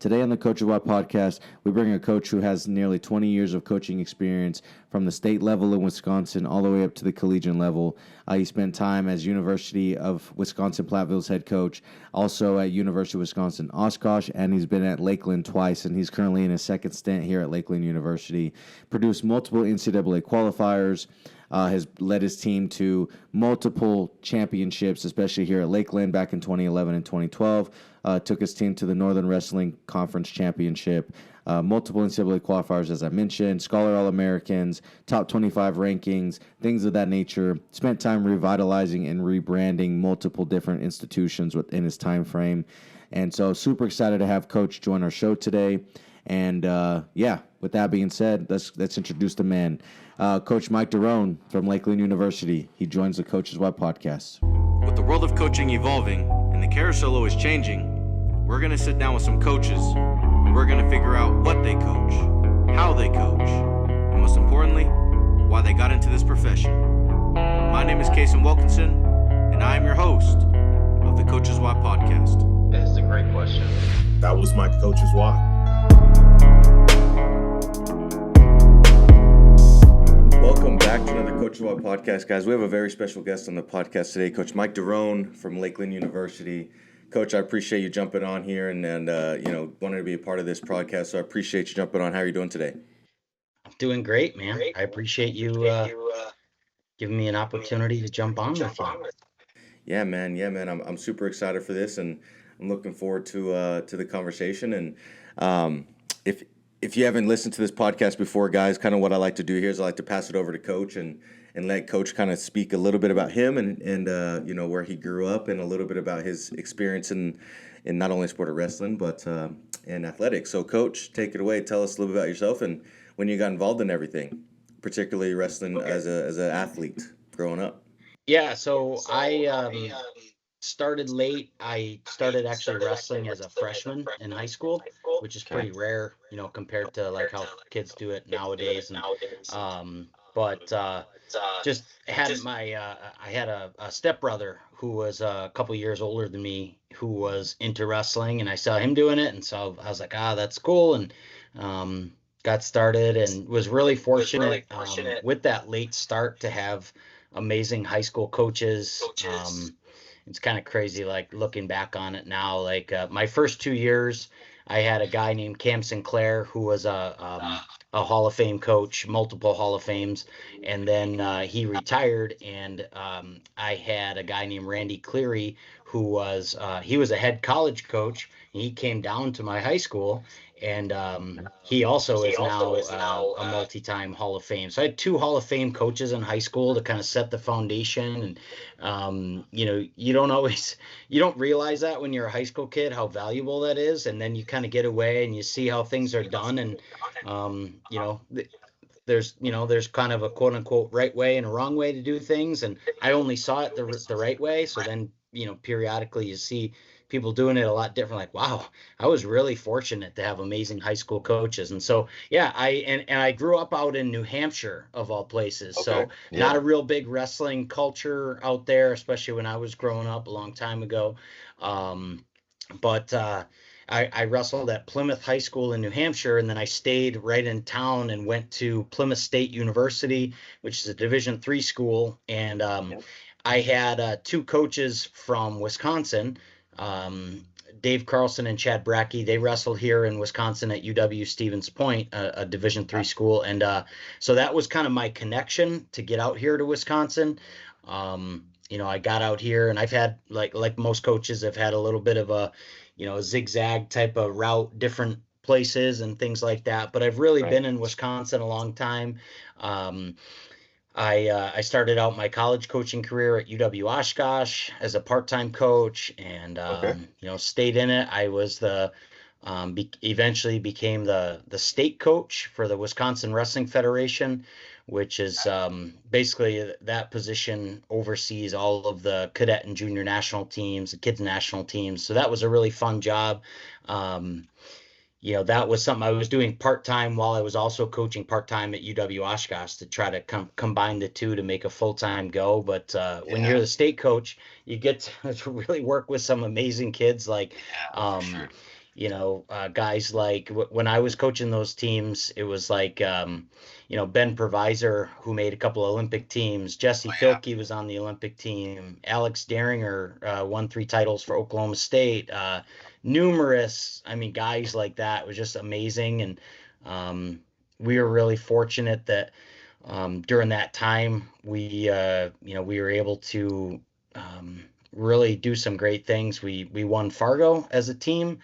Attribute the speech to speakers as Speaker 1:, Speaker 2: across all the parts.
Speaker 1: Today on the Coach of What podcast, we bring a coach who has nearly 20 years of coaching experience from the state level in Wisconsin all the way up to the collegiate level. He spent time as University of Wisconsin-Platteville's head coach, also at University of Wisconsin-Oshkosh, and he's been at Lakeland twice, and he's currently in his second stint here at Lakeland University. Produced multiple NCAA qualifiers, has led his team to multiple championships, especially here at Lakeland back in 2011 and 2012. Took his team to the Northern Wrestling Conference Championship, multiple NCAA qualifiers, as I mentioned, Scholar All-Americans, top 25 rankings, things of that nature. Spent time revitalizing and rebranding multiple different institutions within his time frame. And so super excited to have Coach join our show today. And with that being said, let's introduce the man. Coach Mike Deroehn from Lakeland University. He joins the Coach's Web podcast.
Speaker 2: With the world of coaching evolving and the carousel always changing, we're going to sit down with some coaches and we're going to figure out what they coach, how they coach, and most importantly, why they got into this profession. My name is Casey Wilkinson, and I am your host of the Coach's Why podcast.
Speaker 3: That's a great question.
Speaker 4: That was my Coach's Why.
Speaker 1: Welcome back to another Coach Deroehn podcast, guys. We have a very special guest on the podcast today, Coach Mike Deroehn from Lakeland University. Coach, I appreciate you jumping on here and wanted to be a part of this podcast, so I appreciate you jumping on. How are you doing today?
Speaker 3: I'm doing great, man. I appreciate you giving me an opportunity to jump on with you.
Speaker 1: Yeah, man. I'm super excited for this, and I'm looking forward to the conversation. And if you haven't listened to this podcast before, guys, kind of what I like to do here is I like to pass it over to Coach and let Coach kind of speak a little bit about him and where he grew up and a little bit about his experience in not only sport of wrestling but in athletics. So, Coach, take it away. Tell us a little bit about yourself and when you got involved in everything, particularly wrestling as an athlete growing up.
Speaker 3: Yeah, so I started late. I started actually wrestling as a freshman in high school, which is pretty rare, compared to like how kids do it nowadays. And just had I had a stepbrother who was a couple years older than me who was into wrestling, and I saw him doing it, and so I was like, that's cool, and got started and was really fortunate with that late start to have amazing high school coaches. It's kind of crazy, like looking back on it now. Like my first 2 years, I had a guy named Cam Sinclair who was a Hall of Fame coach, multiple Hall of Fames, and then he retired. And I had a guy named Randy Cleary who was he was a head college coach. And he came down to my high school, and he also is now a multi-time Hall of Fame. So I had 2 Hall of Fame coaches in high school to kind of set the foundation. And you don't realize that when you're a high school kid how valuable that is, and then you kind of get away and you see how things are done, and there's kind of a quote unquote right way and a wrong way to do things, and I only saw it the right way. So then periodically you see people doing it a lot different. Like, wow, I was really fortunate to have amazing high school coaches. And so, yeah, I grew up out in New Hampshire, of all places. Okay. So not a real big wrestling culture out there, especially when I was growing up a long time ago. But I wrestled at Plymouth High School in New Hampshire, and then I stayed right in town and went to Plymouth State University, which is a Division III school. And I had 2 coaches from Wisconsin, Dave Carlson and Chad Brackey. They wrestled here in Wisconsin at UW Stevens Point, a Division III school. And so that was kind of my connection to get out here to Wisconsin. I got out here, and I've had, like most coaches, I've had a little bit of a, zigzag type of route, different places and things like that. But I've really been in Wisconsin a long time. I started out my college coaching career at UW Oshkosh as a part-time coach, and stayed in it. I was eventually became the state coach for the Wisconsin Wrestling Federation, which is basically that position oversees all of the cadet and junior national teams, the kids national teams. So that was a really fun job. That was something I was doing part-time while I was also coaching part-time at UW Oshkosh to try to combine the two to make a full-time go. But when you're the state coach, you get to really work with some amazing kids. Like, guys like when I was coaching those teams, it was like, Ben Provisor, who made a couple of Olympic teams. Jesse Filkey was on the Olympic team. Alex Daringer won 3 titles for Oklahoma State. Numerous, guys like that. It was just amazing. And we were really fortunate that during that time, we were able to really do some great things. We won Fargo as a team.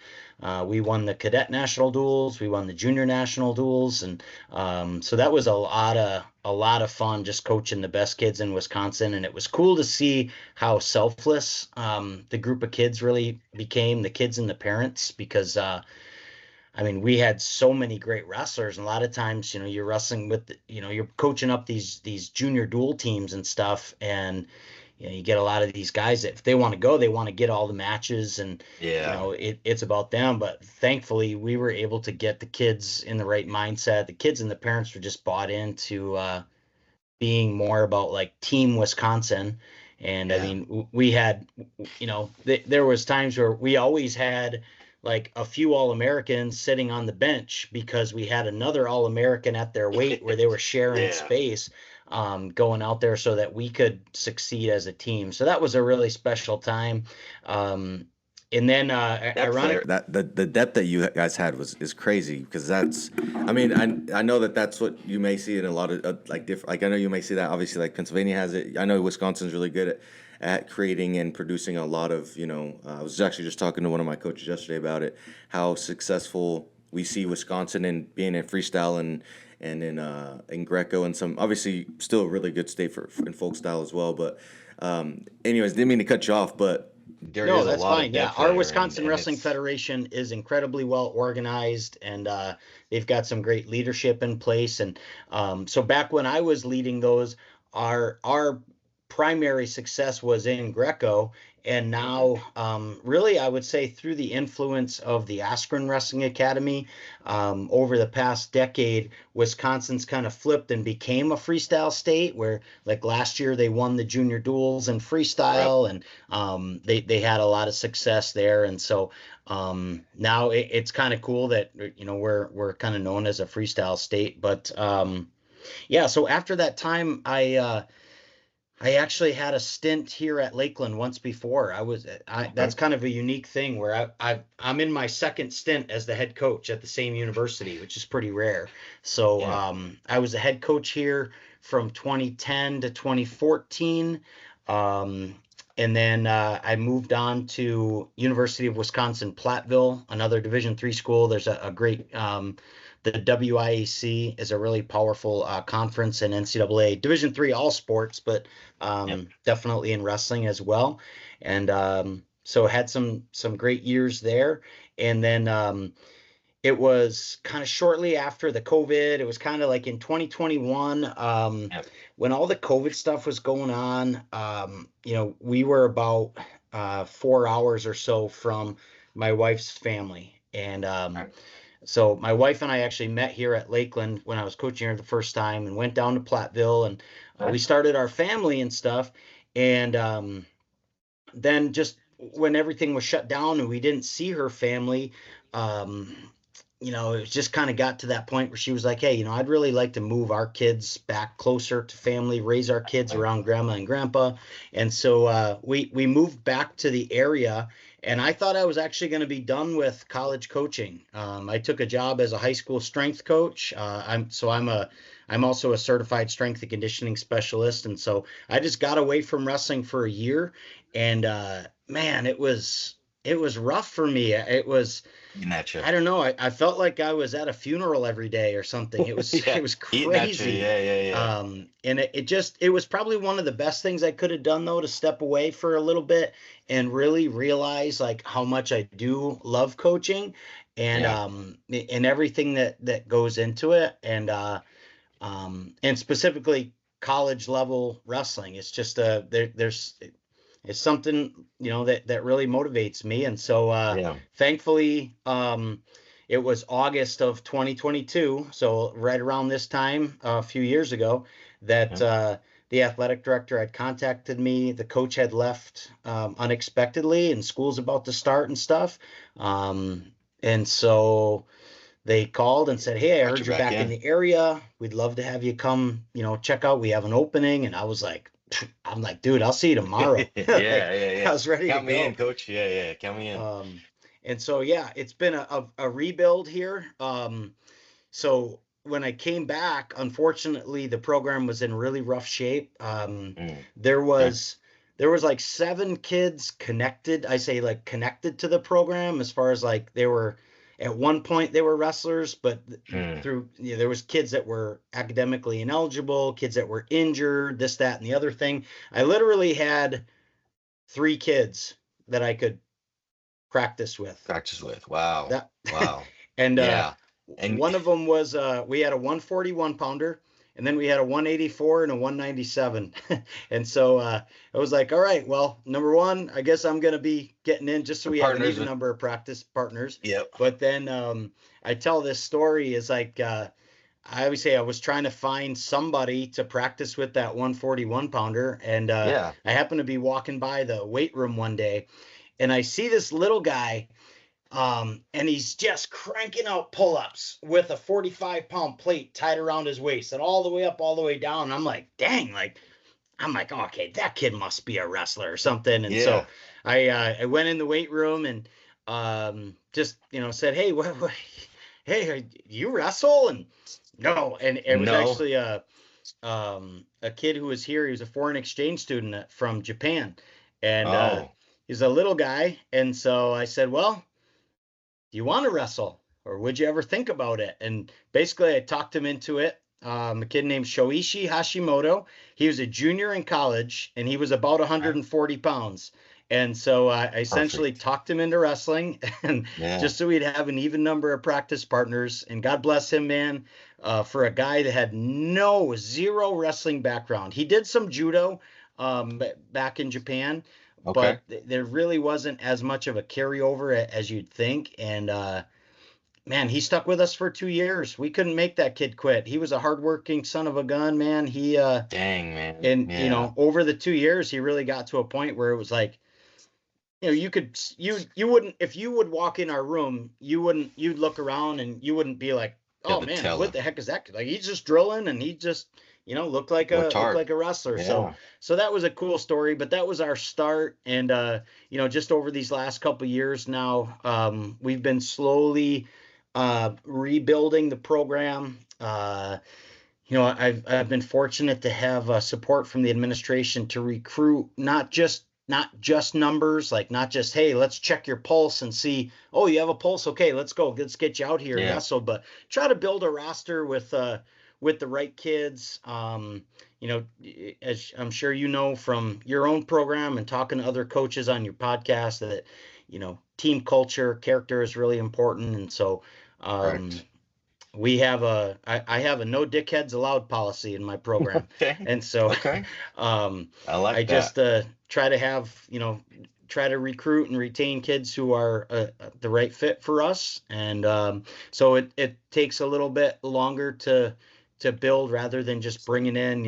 Speaker 3: We won the cadet national duels. We won the junior national duels, and so that was a lot of fun just coaching the best kids in Wisconsin. And it was cool to see how selfless the group of kids really became, the kids and the parents, because we had so many great wrestlers, and a lot of times, you're wrestling with, you're coaching up these junior dual teams and stuff, and you get a lot of these guys that if they want to go, they want to get all the matches, and it's about them. But thankfully, we were able to get the kids in the right mindset. The kids and the parents were just bought into being more about like Team Wisconsin. And we had, there was times where we always had like a few All-Americans sitting on the bench because we had another All-American at their weight where they were sharing space, going out there so that we could succeed as a team. So that was a really special time. And then ironic
Speaker 1: that the depth that you guys had is crazy, because that's, I know that's what you may see in a lot of like different, like I know you may see that obviously like Pennsylvania has it. I know Wisconsin's really good at creating and producing a lot of, I was actually just talking to one of my coaches yesterday about it, how successful we see Wisconsin in being in freestyle and in Greco, and some obviously still a really good state in folk style as well. But anyways, didn't mean to cut you off, but
Speaker 3: no, that's fine. Yeah, our Wisconsin Wrestling Federation is incredibly well organized, and they've got some great leadership in place. And so back when I was leading those, our primary success was in Greco, and now really I would say through the influence of the Askren Wrestling Academy, over the past decade, Wisconsin's kind of flipped and became a freestyle state, where like last year they won the junior duels in freestyle, and they had a lot of success there. And so now it's kind of cool that we're kind of known as a freestyle state. But yeah, so after that time, I actually had a stint here at Lakeland once before. That's kind of a unique thing where I'm in my second stint as the head coach at the same university, which is pretty rare. So I was a head coach here from 2010 to 2014. And then I moved on to University of Wisconsin-Platteville, another Division III school. There's a great the WIAC is a really powerful conference in NCAA Division III all sports, but definitely in wrestling as well. And so had some great years there. And then it was kind of shortly after the COVID. It was kind of like in 2021 when all the COVID stuff was going on. We were about 4 hours or so from my wife's family. And so my wife and I actually met here at Lakeland when I was coaching her the first time, and went down to Platteville, and we started our family and stuff. And then just when everything was shut down and we didn't see her family, it just kind of got to that point where she was like, hey, I'd really like to move our kids back closer to family, raise our kids around grandma and grandpa. And so we moved back to the area. And I thought I was actually going to be done with college coaching. I took a job as a high school strength coach. I'm also a certified strength and conditioning specialist. And so I just got away from wrestling for a year. And man, it was rough for me. It was, I don't know. I felt like I was at a funeral every day or something. It was it was crazy. And it was probably one of the best things I could have done, though, to step away for a little bit and really realize like how much I do love coaching, and everything that goes into it, and specifically college level wrestling. It's just it's something that really motivates me. And so thankfully it was August of 2022, so right around this time a few years ago, that the athletic director had contacted me. The coach had left unexpectedly, and school's about to start and stuff, And so they called and said, "Hey, I heard you're back in
Speaker 5: in.
Speaker 3: the area. We'd love to have you come, check out. We have an opening." And I was like, I'm like, dude, I'll see you tomorrow.
Speaker 5: Yeah.
Speaker 3: I was ready
Speaker 5: Count
Speaker 3: to
Speaker 5: me
Speaker 3: go.
Speaker 5: in, coach. Yeah. Count me in.
Speaker 3: And so, yeah, it's been a rebuild here. So when I came back, unfortunately, the program was in really rough shape. There
Speaker 5: Okay.
Speaker 3: was like 7 kids connected. I say like connected to the program as far as like they were at one point they were wrestlers, but through there was kids that were academically ineligible, kids that were injured, this, that, and the other thing. I literally had 3 kids that I could practice with.
Speaker 5: Practice with. Wow.
Speaker 3: That
Speaker 5: Wow.
Speaker 3: and
Speaker 5: Yeah. And
Speaker 3: one of them was we had a 141 pounder, and then we had a 184 and a 197. And so I was like, all right, well, number one, I guess I'm gonna be getting in just so we have an even number of practice partners.
Speaker 5: Yep.
Speaker 3: But then I tell this story is like I always say I was trying to find somebody to practice with that 141 pounder, and I happened to be walking by the weight room one day, and I see this little guy. And he's just cranking out pull-ups with a 45-pound plate tied around his waist and all the way up, all the way down. And I'm like, dang, I'm like, oh, okay, that kid must be a wrestler or something. And so I went in the weight room and just, said, hey, hey, you wrestle? And no, and it was actually a kid who was here. He was a foreign exchange student from Japan, and he's a little guy. And so I said, well, do you want to wrestle, or would you ever think about it? And basically I talked him into it. A kid named Shoichi Hashimoto. He was a junior in college, and he was about 140 pounds. And so I essentially talked him into wrestling, and just so we'd have an even number of practice partners. And God bless him, man, for a guy that had zero wrestling background. He did some judo back in Japan, but there really wasn't as much of a carryover as you'd think. And man, he stuck with us for 2 years. We couldn't make that kid quit. He was a hardworking son of a gun, man. He
Speaker 5: dang, man.
Speaker 3: And over the 2 years, he really got to a point where it was like, you wouldn't, if you would walk in our room, you'd look around and you wouldn't be like, oh man, what the heck is that? Like, he's just drilling, and he just looked like a wrestler. So that was a cool story, but that was our start. And just over these last couple of years now, we've been slowly rebuilding the program. I've been fortunate to have support from the administration to recruit not just numbers, like not just, hey, let's check your pulse and see, oh, you have a pulse, okay, let's go, let's get you out here and wrestle, but try to build a roster with the right kids. As I'm sure you know from your own program and talking to other coaches on your podcast, that team culture, character is really important. And so we have I have a no dickheads allowed policy in my program. And so I just try to have try to recruit and retain kids who are the right fit for us. And so it takes a little bit longer to build rather than just bringing in,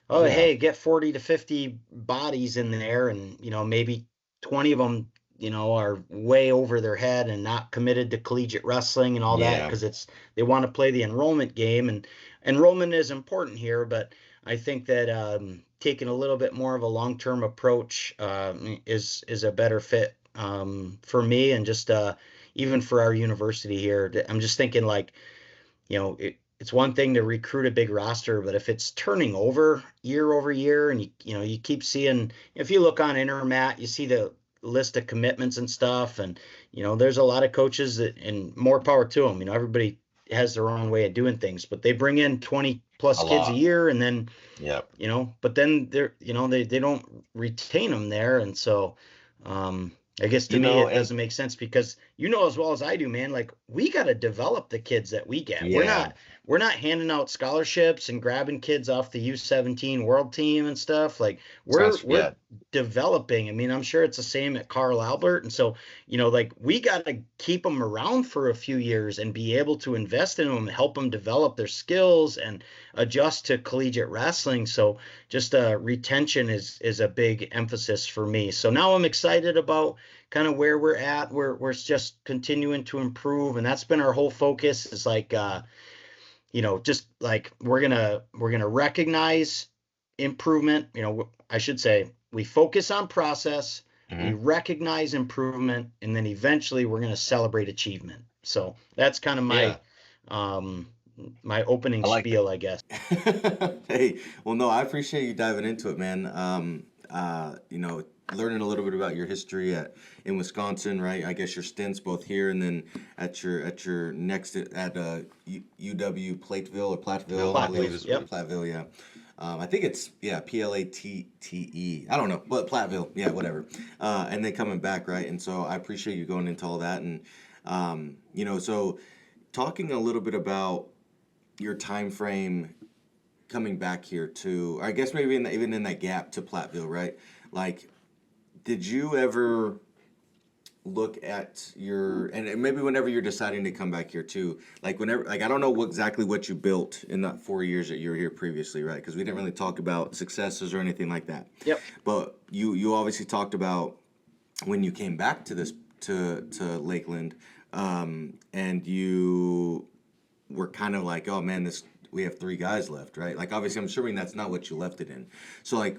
Speaker 3: hey, get 40 to 50 bodies in there, and maybe 20 of them are way over their head and not committed to collegiate wrestling and all that, because they want to play the enrollment game, and enrollment is important here. But I think that taking a little bit more of a long-term approach is a better fit for me, and just even for our university here. I'm just thinking, like, it's one thing to recruit a big roster, but if it's turning over year, and you keep seeing, if you look on Intermat, you see the list of commitments and stuff, and there's a lot of coaches and more power to them. Everybody has their own way of doing things, but they bring in 20 plus kids a year, and then but then they're they don't retain them there. And so I guess to me it doesn't make sense, because as well as I do, man, like, we got to develop the kids that we get. We're not handing out scholarships and grabbing kids off the U17 world team and stuff. Like, we're developing. I mean, I'm sure it's the same at Carl Albert. And so, like, we got to keep them around for a few years and be able to invest in them, help them develop their skills and adjust to collegiate wrestling. So just retention is a big emphasis for me. So now I'm excited about kind of where we're at. We're just continuing to improve, and that's been our whole focus. Is like just like we're gonna recognize improvement. I should say we focus on process, we recognize improvement, and then eventually we're gonna celebrate achievement. So that's kind of my my opening
Speaker 5: I like
Speaker 3: spiel, I guess.
Speaker 1: Hey, well, no, I appreciate you diving into it, man. Learning a little bit about your history in Wisconsin, right? I guess your stints both here and then at your next at UW Plateville or Platteville, I believe is
Speaker 3: Yep.
Speaker 1: Platteville, yeah. I think it's Platte. I don't know, but Platteville, yeah, whatever. And then coming back, right? And so I appreciate you going into all that, and so talking a little bit about your time frame coming back here to, I guess maybe even in that gap to Platteville, right? Like, did you ever look at and maybe whenever you're deciding to come back here too, like whenever, like, I don't know exactly what you built in that 4 years that you were here previously, right? Because we didn't really talk about successes or anything like that.
Speaker 3: Yep.
Speaker 1: But you obviously talked about when you came back to Lakeland, and you were kind of like, oh man, we have 3 guys left, right? Like, obviously, I'm assuming that's not what you left it in. So, like,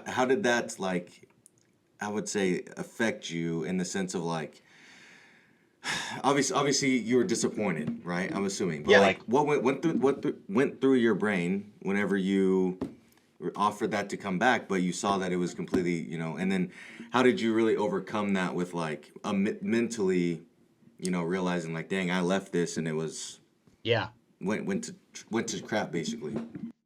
Speaker 1: how did that, like, I would say, affect you in the sense of, like, obviously you were disappointed, right? I'm assuming. But,
Speaker 3: Yeah.
Speaker 1: like, what went through your brain whenever you offered that to come back, but you saw that it was completely, and then how did you really overcome that with, like, mentally, realizing, like, dang, I left this and it was went to crap, basically.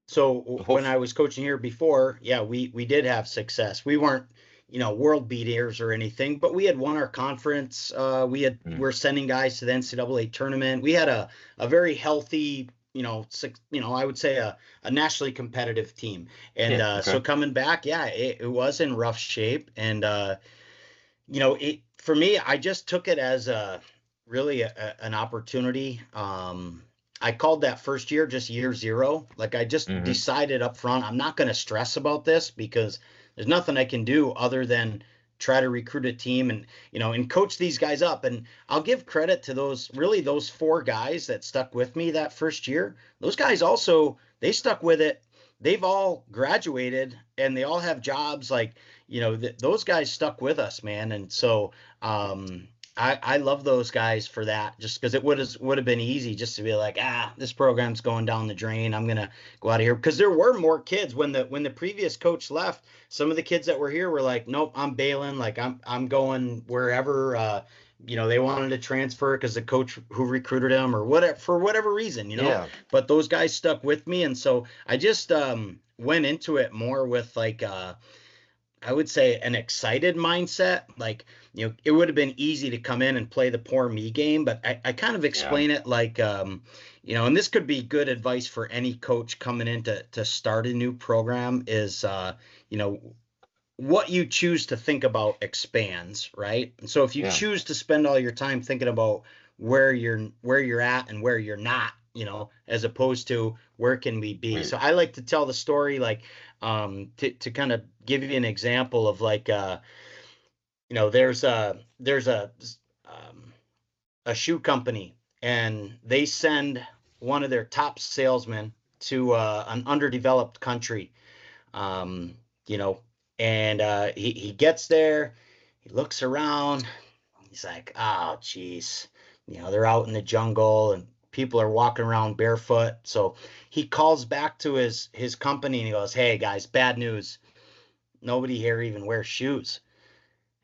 Speaker 3: So when I was coaching here before, we did have success. We weren't, world beaters or anything, but we had won our conference. We're sending guys to the NCAA tournament. We had a very healthy, I would say a nationally competitive team. And so coming back, it was in rough shape. And for me, I just took it as really an opportunity. I called that first year just year 0. Like, I just decided up front, I'm not going to stress about this because there's nothing I can do other than try to recruit a team and coach these guys up. And I'll give credit to those 4 guys that stuck with me that first year. Those guys also, they stuck with it. They've all graduated and they all have jobs. Like, those guys stuck with us, man. And so, I love those guys for that, just because it would have been easy just to be like, this program's going down the drain, I'm gonna go out of here. Because there were more kids when the previous coach left. Some of the kids that were here were like, nope, I'm bailing. Like, I'm going wherever. They wanted to transfer because the coach who recruited them or whatever, for whatever reason,
Speaker 5: Yeah.
Speaker 3: But those guys stuck with me, and so I just went into it more with like I would say an excited mindset. Like, it would have been easy to come in and play the poor me game, but I kind of explain it like, and this could be good advice for any coach coming in to start a new program is, what you choose to think about expands, right? And so if you choose to spend all your time thinking about where you're at and where you're not, as opposed to where can we be. So I like to tell the story, like, to kind of give you an example of like, there's a shoe company and they send one of their top salesmen to an underdeveloped country, and he gets there, he looks around, he's like, oh, geez, they're out in the jungle and people are walking around barefoot. So he calls back to his company and he goes, hey guys, bad news. Nobody here even wears shoes.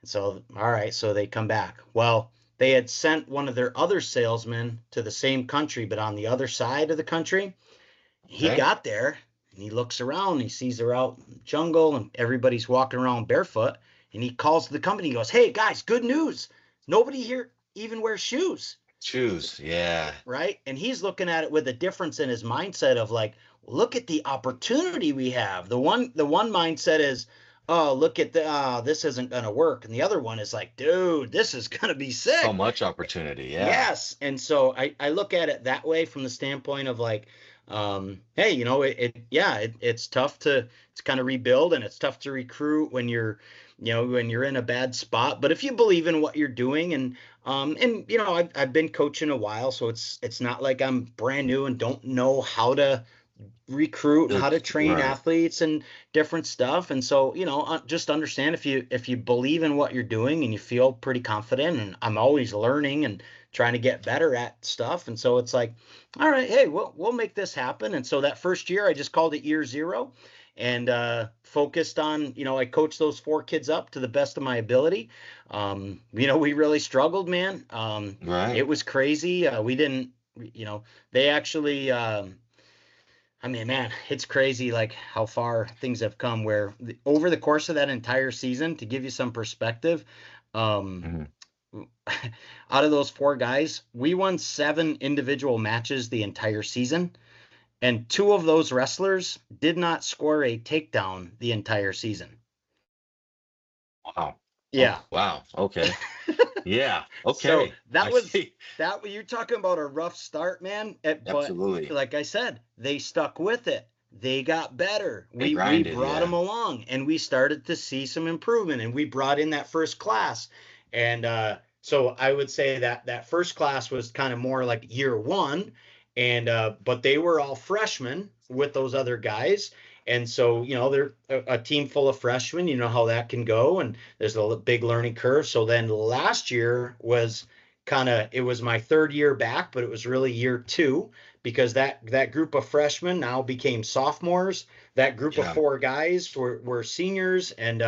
Speaker 3: And so, all right, so they come back. Well, they had sent one of their other salesmen to the same country, but on the other side of the country. He got there and he looks around, he sees they're out in the jungle and everybody's walking around barefoot. And he calls the company, he goes, hey guys, good news. Nobody here even wears shoes.
Speaker 5: Shoes, yeah.
Speaker 3: Right? And he's looking at it with a difference in his mindset of like, look at the opportunity we have. The one mindset is, oh, look at this isn't going to work. And the other one is like, dude, this is going to be sick.
Speaker 5: So much opportunity, yeah.
Speaker 3: Yes. And so I look at it that way from the standpoint of like, hey, it's tough to kind of rebuild, and it's tough to recruit when you're in a bad spot. But if you believe in what you're doing, and I've been coaching a while, so it's not like I'm brand new and don't know how to recruit and how to train
Speaker 5: Right.
Speaker 3: athletes and different stuff. And so, just understand, if you believe in what you're doing and you feel pretty confident, and I'm always learning and trying to get better at stuff. And so it's like, all right, hey, we'll make this happen. And so that first year, I just called it year zero, and focused on, I coached those 4 kids up to the best of my ability. We really struggled, man.
Speaker 5: Right.
Speaker 3: It was crazy. We didn't, they actually, I mean, man, it's crazy like how far things have come, where over the course of that entire season, to give you some perspective, um,
Speaker 5: Mhm.
Speaker 3: out of those 4 guys, we won 7 individual matches the entire season, and 2 of those wrestlers did not score a takedown the entire season.
Speaker 5: Wow.
Speaker 3: Yeah.
Speaker 5: Oh, wow. Okay. Yeah.
Speaker 3: So
Speaker 5: Okay. I
Speaker 3: that was
Speaker 5: see.
Speaker 3: that you're talking about a rough start, man. But
Speaker 5: Absolutely.
Speaker 3: like I said, they stuck with it. They got better.
Speaker 5: They
Speaker 3: We
Speaker 5: grinded.
Speaker 3: brought them
Speaker 5: Yeah.
Speaker 3: along, and we started to see some improvement. And we brought in that first class, and so I would say that first class was kind of more like year one, and but they were all freshmen with those other guys. And so, they're a team full of freshmen. You know how that can go, and there's a big learning curve. So then last year was it was my 3rd year back, but it was really year 2, because that group of freshmen now became sophomores. That group of
Speaker 5: Yeah.
Speaker 3: 4 guys were seniors, and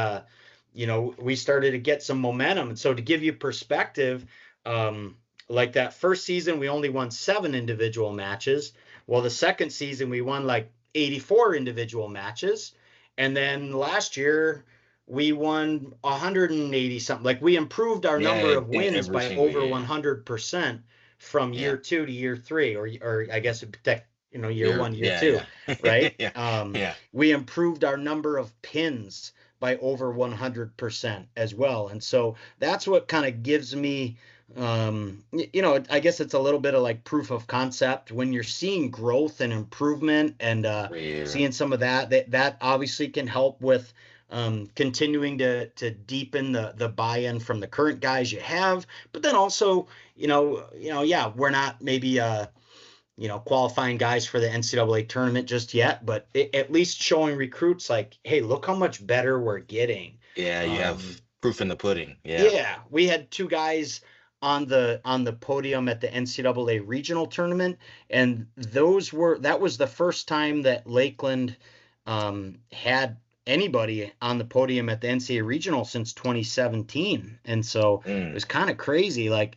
Speaker 3: we started to get some momentum. And so, to give you perspective, like that first season, we only won 7 individual matches. Well, the second season, we won like 84 individual matches. And then last year, we won 180 something. Like, we improved our number
Speaker 5: Yeah.
Speaker 3: of wins
Speaker 5: Every
Speaker 3: by
Speaker 5: single
Speaker 3: over
Speaker 5: year.
Speaker 3: 100% from
Speaker 5: Yeah.
Speaker 3: year 2 to year 3, or I guess, year
Speaker 5: Year.
Speaker 3: 1, year
Speaker 5: Yeah.
Speaker 3: 2,
Speaker 5: Yeah.
Speaker 3: right?
Speaker 5: Yeah. Yeah.
Speaker 3: We improved our number of pins by over 100% as well. And so that's what kind of gives me, I guess it's a little bit of like proof of concept when you're seeing growth and improvement, and
Speaker 5: Every year.
Speaker 3: seeing some of that obviously can help with continuing to deepen the buy-in from the current guys you have. But then also, yeah, we're not maybe qualifying guys for the NCAA tournament just yet, but at least showing recruits like, hey, look how much better we're getting.
Speaker 5: Yeah. You have
Speaker 3: Um,
Speaker 5: proof in the pudding. Yeah.
Speaker 3: yeah, we had 2 guys on the podium at the NCAA regional tournament, and that was the first time that Lakeland had anybody on the podium at the NCAA regional since 2017. And so it
Speaker 5: Mm.
Speaker 3: was kind of crazy. Like,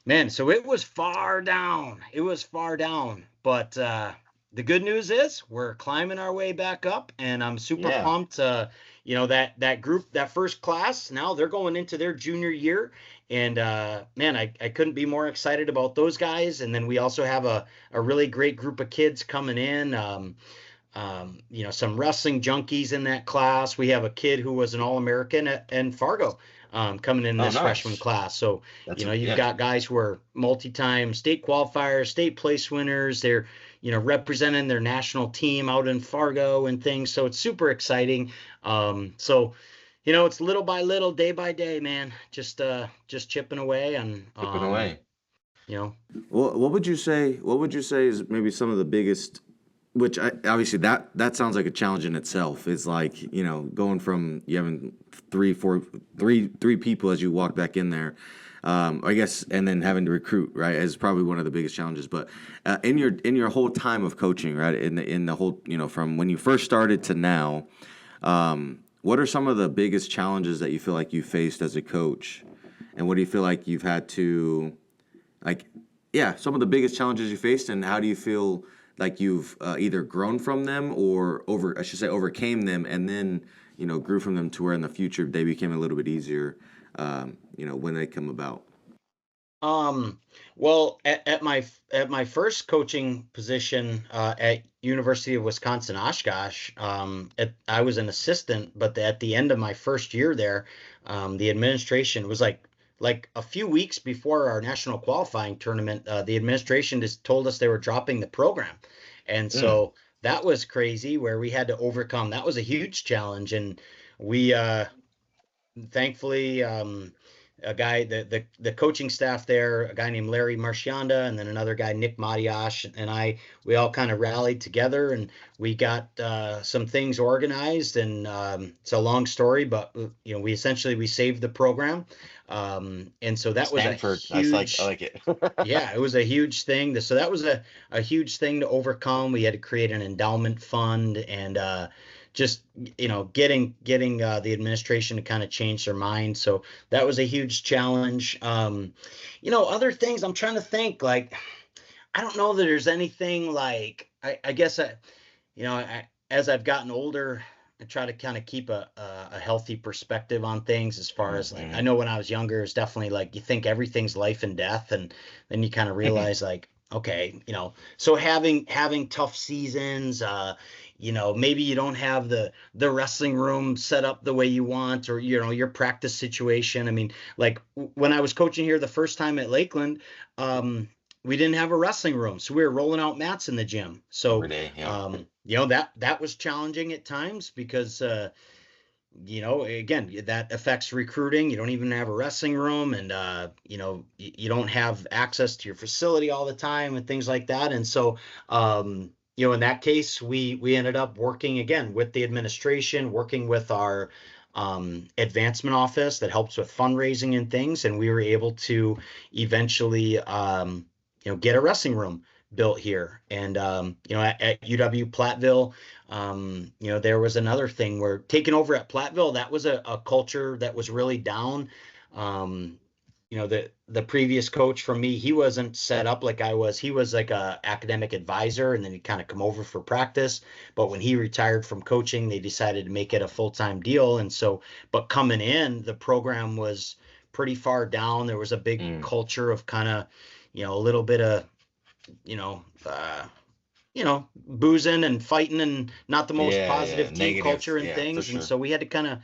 Speaker 3: man, so it was far down. It was far down. But the good news is we're climbing our way back up, and I'm super
Speaker 5: Yeah.
Speaker 3: pumped. That group, that first class, now they're going into their junior year. And man, I couldn't be more excited about those guys. And then we also have a really great group of kids coming in. Some wrestling junkies in that class. We have a kid who was an All-American in Fargo, coming in
Speaker 5: Oh,
Speaker 3: this freshman
Speaker 5: nice.
Speaker 3: class. So, you've
Speaker 5: Yeah.
Speaker 3: got guys who are multi-time state qualifiers, state place winners. They're, representing their national team out in Fargo and things. So it's super exciting. So, it's little by little, day by day, man. Just chipping away, and
Speaker 5: Chipping away.
Speaker 1: Well, what would you say? What would you say is maybe some of the biggest? Which obviously that sounds like a challenge in itself. It's like going from you having three people as you walk back in there, I guess, and then having to recruit, right, is probably one of the biggest challenges. But in your whole time of coaching, right, in the whole from when you first started to now, what are some of the biggest challenges that you feel like you faced as a coach, and what do you feel like you've had to like, yeah, some of the biggest challenges you faced, and how do you feel like you've either grown from them or overcame them, and then grew from them to where in the future they became a little bit easier, when they come about.
Speaker 3: Um, well, at my first coaching position at University of Wisconsin Oshkosh, I was an assistant, but at the end of my first year there, the administration was like a few weeks before our national qualifying tournament, the administration just told us they were dropping the program. And so that was crazy where we had to overcome. That was a huge challenge. And we, thankfully, a guy, the coaching staff there, a guy named Larry Marchionda, and then another guy, Nick Matiash, and we all kind of rallied together, and we got some things organized. And it's a long story, but we essentially saved the program. And so that was a
Speaker 5: Stanford.
Speaker 3: huge,
Speaker 5: I like it.
Speaker 3: yeah, it was a huge thing. So that was a huge thing to overcome. We had to create an endowment fund, and just getting the administration to kind of change their mind. So that was a huge challenge. Other things I'm trying to think, like, I don't know that there's anything like, I guess as I've gotten older, I try to kind of keep a healthy perspective on things, as far as, like, I know when I was younger, it's definitely like you think everything's life and death, and then you kind of realize, like, okay, so having tough seasons, maybe you don't have the wrestling room set up the way you want, or your practice situation. I mean, like, when I was coaching here the first time at Lakeland, we didn't have a wrestling room, so we were rolling out mats in the gym. So
Speaker 5: Every day,
Speaker 3: that was challenging at times, because again, that affects recruiting. You don't even have a wrestling room, and you don't have access to your facility all the time, and things like that. And so in that case, we ended up working again with the administration, working with our advancement office that helps with fundraising and things, and we were able to eventually get a wrestling room built here. And at UW Platteville, there was another thing where, taking over at Platteville, that was a culture that was really down. The previous coach from me, he wasn't set up like I was. He was like a academic advisor, and then he'd kind of come over for practice. But when he retired from coaching, they decided to make it a full-time deal. And so, but coming in, the program was pretty far down. There was a big culture of kind of, a little bit of, boozing and fighting, and not the most positive team
Speaker 5: negative,
Speaker 3: culture and things. And so we had to kind of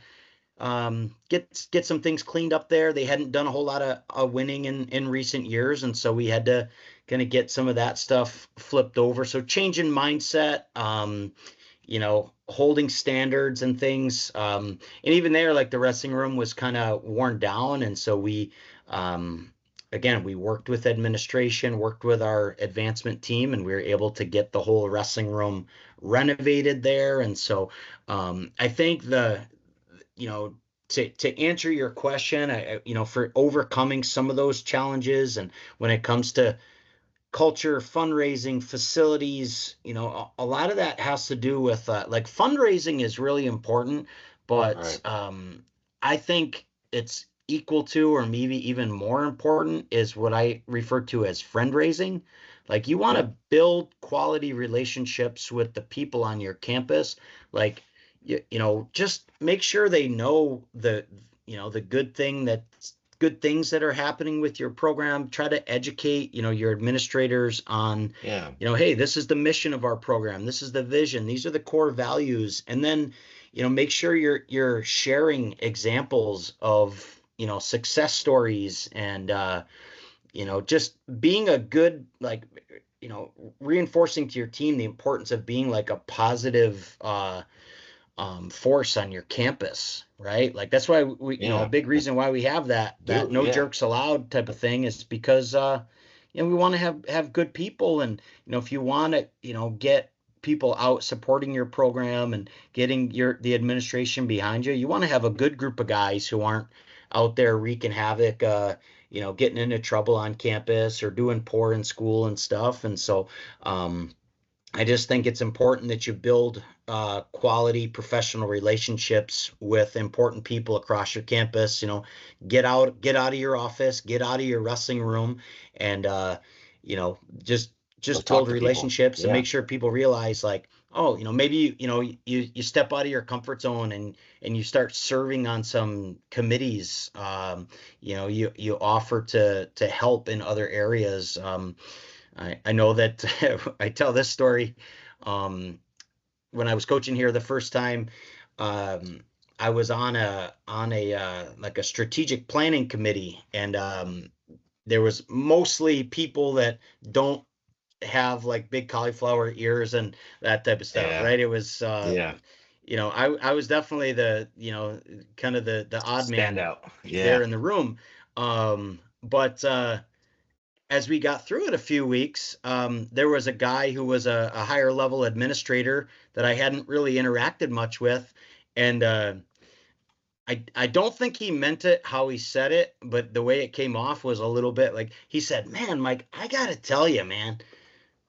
Speaker 3: get some things cleaned up there. They hadn't done a whole lot of winning in recent years, and so we had to kind of get some of that stuff flipped over. So changing mindset, holding standards and things, and even there, like, the wrestling room was kind of worn down, and so we again, we worked with administration, worked with our advancement team, and we were able to get the whole wrestling room renovated there. And so I think to answer your question, for overcoming some of those challenges, and when it comes to culture, fundraising, facilities, a lot of that has to do with like, fundraising is really important, but I think it's equal to, or maybe even more important, is what I refer to as friend raising. Like, you want to build quality relationships with the people on your campus. Like, just make sure they know the good things that are happening with your program. Try to educate, your administrators on, hey, this is the mission of our program. This is the vision. These are the core values. And then, make sure you're sharing examples of, success stories, and, just being a good, like, reinforcing to your team the importance of being like a positive, force on your campus, right? Like, that's why we, a big reason why we have that no jerks allowed type of thing, is because, we want to have good people. And, if you want to, get people out supporting your program and getting the administration behind you, you want to have a good group of guys who aren't out there wreaking havoc, getting into trouble on campus or doing poor in school and stuff. And so, I just think it's important that you build quality professional relationships with important people across your campus. Get out of your office, get out of your wrestling room, and just build relationships and make sure people realize, like, oh, maybe you step out of your comfort zone, and you start serving on some committees. You offer to help in other areas. I know that I tell this story. When I was coaching here the first time, I was on a like a strategic planning committee, and there was mostly people that don't have like big cauliflower ears and that type of stuff,
Speaker 5: Yeah.
Speaker 3: right? It was,
Speaker 5: Yeah.
Speaker 3: I was definitely the, kind of the odd
Speaker 5: Stand
Speaker 3: man
Speaker 5: out.
Speaker 3: there
Speaker 5: Yeah.
Speaker 3: in the room. But as we got through it a few weeks, there was a guy who was a higher level administrator that I hadn't really interacted much with. And I don't think he meant it how he said it, but the way it came off was a little bit like he said, "Man, Mike, I gotta tell you, man,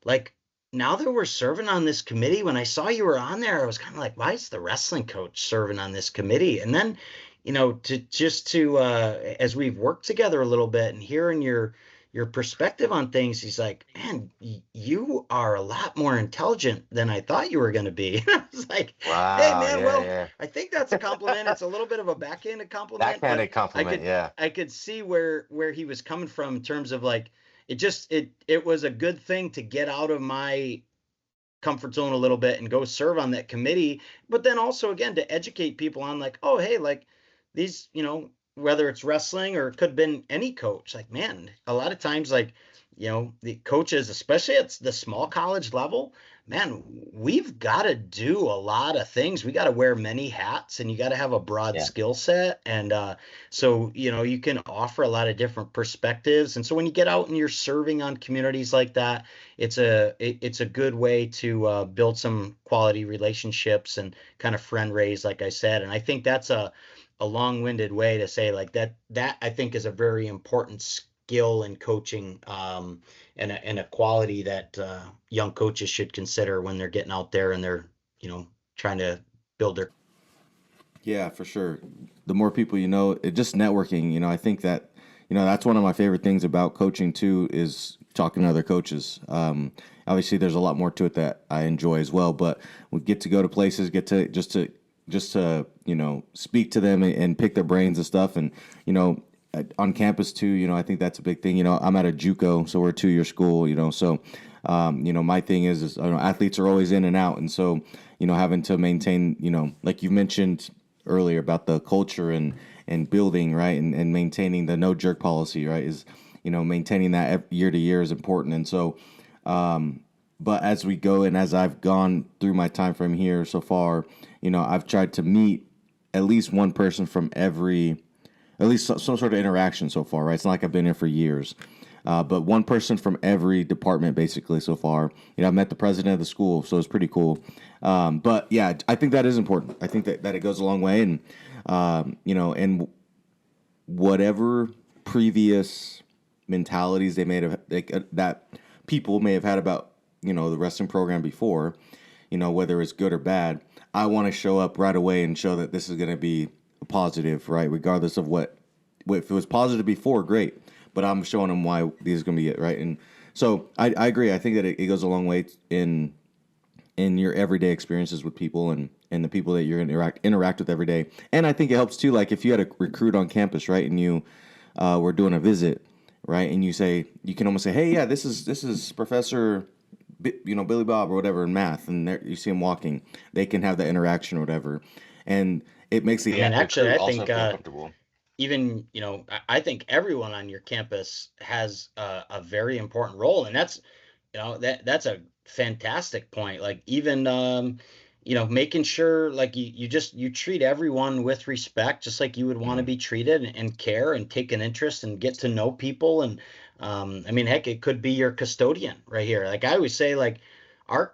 Speaker 3: like now that we're serving on this committee, when I saw you were on there, I was kind of like, why is the wrestling coach serving on this committee?" And then, to as we've worked together a little bit and hearing your perspective on things, he's like, "Man, you are a lot more intelligent than I thought you were going to be." And I was like, "Hey,
Speaker 5: Wow.
Speaker 3: man,
Speaker 5: Yeah.
Speaker 3: well,
Speaker 5: Yeah.
Speaker 3: I think that's a compliment. It's a little bit of a backhanded compliment, but
Speaker 5: Backhanded compliment. Yeah.
Speaker 3: I could see where he was coming from in terms of like it was a good thing to get out of my comfort zone a little bit and go serve on that committee, but then also again to educate people on like, oh hey, like these, whether it's wrestling or it could have been any coach, like man, a lot of times like, the coaches, especially at the small college level, man, we've got to do a lot of things. We got to wear many hats and you got to have a broad
Speaker 5: Yeah.
Speaker 3: skill set. And so, you can offer a lot of different perspectives. And so when you get out and you're serving on communities like that, it's a good way to build some quality relationships and kind of friend raise, like I said. And I think that's a long-winded way to say like that I think is a very important skill in coaching, and a quality that young coaches should consider when they're getting out there and they're trying to build their.
Speaker 1: Yeah, for sure. The more people you know, it just networking. I think that that's one of my favorite things about coaching too is talking to other coaches. Obviously, there's a lot more to it that I enjoy as well, but we get to go to places, get to just to speak to them and pick their brains and stuff, and on campus too. I think that's a big thing. I'm at a JUCO, so we're a 2-year school. So my thing is athletes are always in and out, and so having to maintain like you mentioned earlier about the culture and building right and maintaining the no jerk policy right is maintaining that year to year is important. And so but as we go and as I've gone through my time frame here so far, I've tried to meet at least one person from at least some sort of interaction so far, right? It's not like I've been here for years. But one person from every department basically so far. I've met the president of the school, so it's pretty cool. But yeah, I think that is important. I think that it goes a long way. And, and whatever previous mentalities they may have, that people may have had about, the wrestling program before, whether it's good or bad, I want to show up right away and show that this is going to be positive, right? Regardless of if it was positive before, great. But I'm showing them why these is going to be it, right? And so I agree. I think that it goes a long way in your everyday experiences with people and the people that you're going to interact with every day. And I think it helps too. Like if you had a recruit on campus, right, and you were doing a visit, right, and you can almost say, hey, yeah, this is Professor, Billy Bob or whatever in math, and you see him walking. They can have that interaction or whatever, and it makes the
Speaker 3: And actually, I think
Speaker 5: comfortable.
Speaker 3: even I think everyone on your campus has a very important role, and that's that's a fantastic point. Like even making sure like you treat everyone with respect, just like you would want to be treated, and care and take an interest and get to know people. And I mean, heck, it could be your custodian right here. Like I always say, like our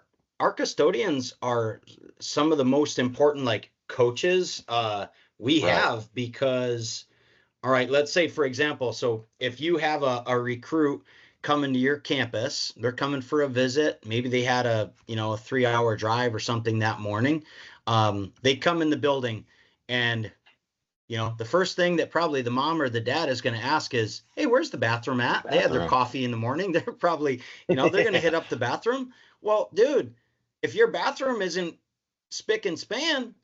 Speaker 3: custodians are some of the most important like coaches we
Speaker 5: Right.
Speaker 3: have, because all right, let's say for example, so if you have a recruit coming to your campus, they're coming for a visit, maybe they had a 3-hour drive or something that morning. They come in the building, and the first thing that probably the mom or the dad is going to ask is, hey, where's the bathroom at? They had their coffee in the morning. They're probably, they're going to hit up the bathroom. Well, dude, if your bathroom isn't spick and span,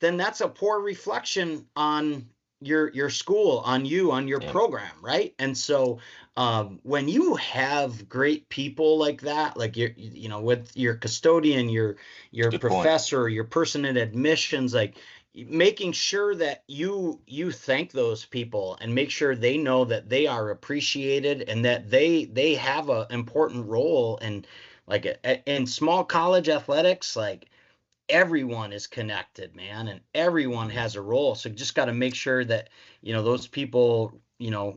Speaker 3: then that's a poor reflection on your school, on you, on your program, right? And so when you have great people like that, like with your custodian, your
Speaker 5: Good
Speaker 3: professor, your person in admissions, like making sure that you thank those people and make sure they know that they are appreciated and that they have a important role. And like in small college athletics, like everyone is connected, man, and everyone has a role. So just got to make sure that, those people,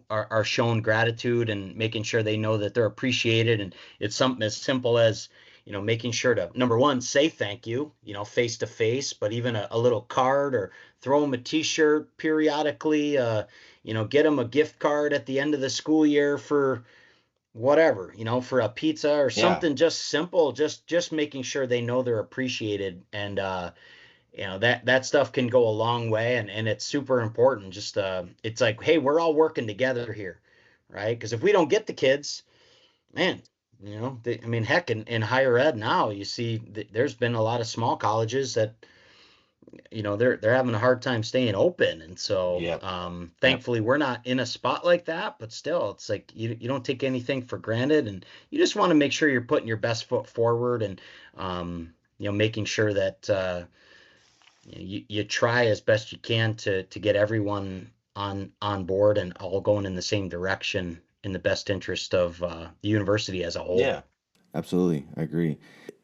Speaker 3: are shown gratitude and making sure they know that they're appreciated. And it's something as simple as, making sure to, number one, say thank you, face to face, but even a little card, or throw them a t-shirt periodically, get them a gift card at the end of the school year for whatever, for a pizza or
Speaker 5: Yeah.
Speaker 3: something just simple, just making sure they know they're appreciated. And that stuff can go a long way, and it's super important. Just it's like, hey, we're all working together here, right? Because if we don't get the kids, man, I mean, heck, in higher ed now, you see there's been a lot of small colleges that they're having a hard time staying open. And so
Speaker 5: Yep.
Speaker 3: thankfully we're not in a spot like that, but still, it's like you don't take anything for granted, and you just want to make sure you're putting your best foot forward. And making sure that you try as best you can to get everyone on board and all going in the same direction in the best interest of the university as a whole.
Speaker 5: Yeah.
Speaker 1: Absolutely, I agree.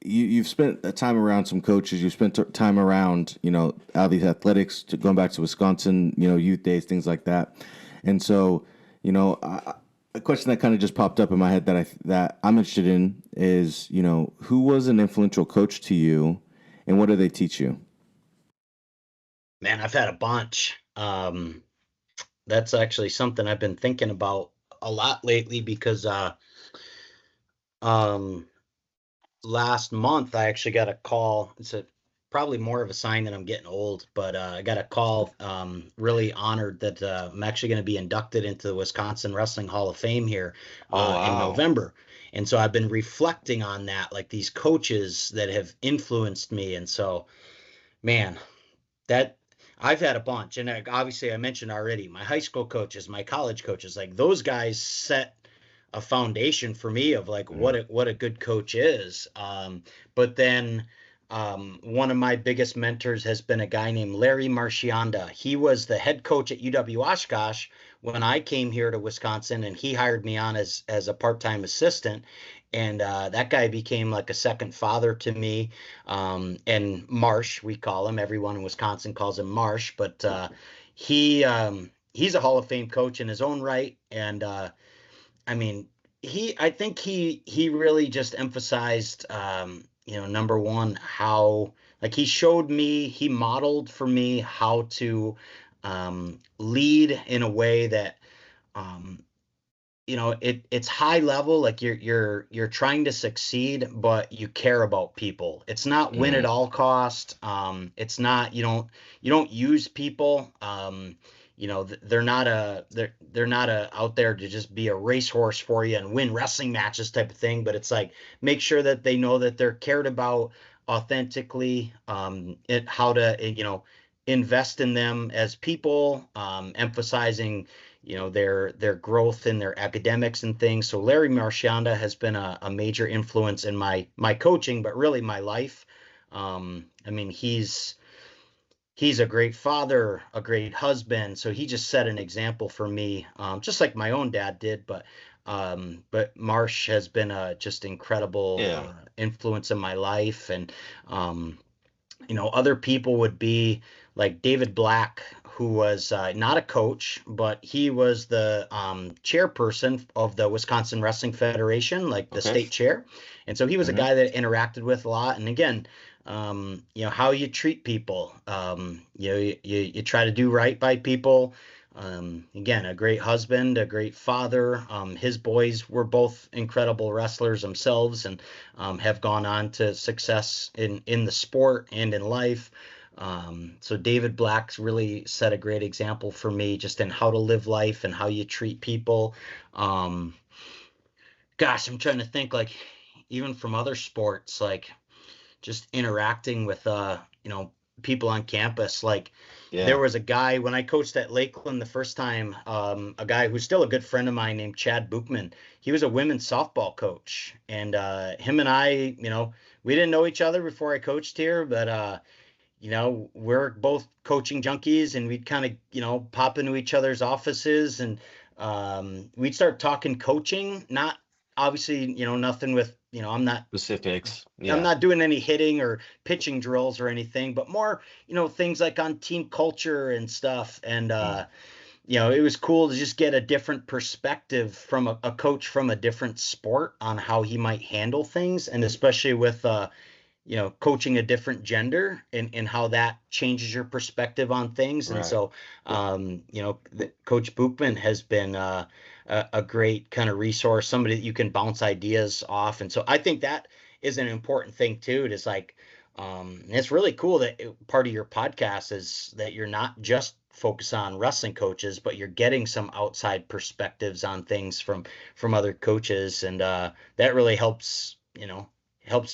Speaker 1: You've spent time around some coaches. You've spent time around, out of these athletics, going back to Wisconsin, youth days, things like that. And so, a question that kind of just popped up in my head that I'm interested in is, who was an influential coach to you, and what did they teach you?
Speaker 3: Man, I've had a bunch. That's actually something I've been thinking about a lot lately, because last month I actually got a call. It's probably more of a sign that I'm getting old, but I got a call. Really honored that I'm actually going to be inducted into the Wisconsin Wrestling Hall of Fame here in November. And so I've been reflecting on that, like these coaches that have influenced me. And so, man, that I've had a bunch. And obviously I mentioned already my high school coaches, my college coaches, like those guys set a foundation for me of like what a good coach is. But then one of my biggest mentors has been a guy named Larry Marcianda. He was the head coach at UW Oshkosh when I came here to Wisconsin, and he hired me on as a part-time assistant. And that guy became like a second father to me. And Marsh, we call him. Everyone in Wisconsin calls him Marsh, but he's a Hall of Fame coach in his own right. And I mean, I think he really just emphasized, number one, how, like, he modeled for me how to lead in a way that, it's high level, like you're trying to succeed, but you care about people. It's not win at all cost. It's not, you don't use people. They're not out there to just be a racehorse for you and win wrestling matches type of thing. But it's like, make sure that they know that they're cared about authentically, how to, invest in them as people, emphasizing, their growth in their academics and things. So Larry Marcianda has been a major influence in my coaching, but really my life. I mean, he's a great father, a great husband. So he just set an example for me, just like my own dad did. But Marsh has been a just incredible influence in my life. And other people would be like David Black, who was not a coach, but he was the chairperson of the Wisconsin Wrestling Federation, like the state chair. And so he was a guy that interacted with a lot. And again, how you treat people, you try to do right by people. Again, a great husband, a great father. His boys were both incredible wrestlers themselves, and have gone on to success in the sport and in life. So David Black's really set a great example for me, just in how to live life and how you treat people. Gosh, I'm trying to think, like, even from other sports, like just interacting with people on campus. Like there was a guy when I coached at Lakeland the first time, a guy who's still a good friend of mine named Chad Bookman. He was a women's softball coach, and him and I, we didn't know each other before I coached here, but we're both coaching junkies, and we'd kind of, pop into each other's offices, and we'd start talking coaching, not obviously, nothing with,
Speaker 5: Specifics.
Speaker 3: I'm
Speaker 5: Yeah.
Speaker 3: not doing any hitting or pitching drills or anything, but more, things like on team culture and stuff. And, it was cool to just get a different perspective from a coach from a different sport on how he might handle things. And especially with, coaching a different gender, and how that changes your perspective on things. And
Speaker 5: Right.
Speaker 3: so, Coach Bookman has been a great kind of resource, somebody that you can bounce ideas off. And so I think that is an important thing too. It's like, it's really cool that part of your podcast is that you're not just focused on wrestling coaches, but you're getting some outside perspectives on things from other coaches. And that really helps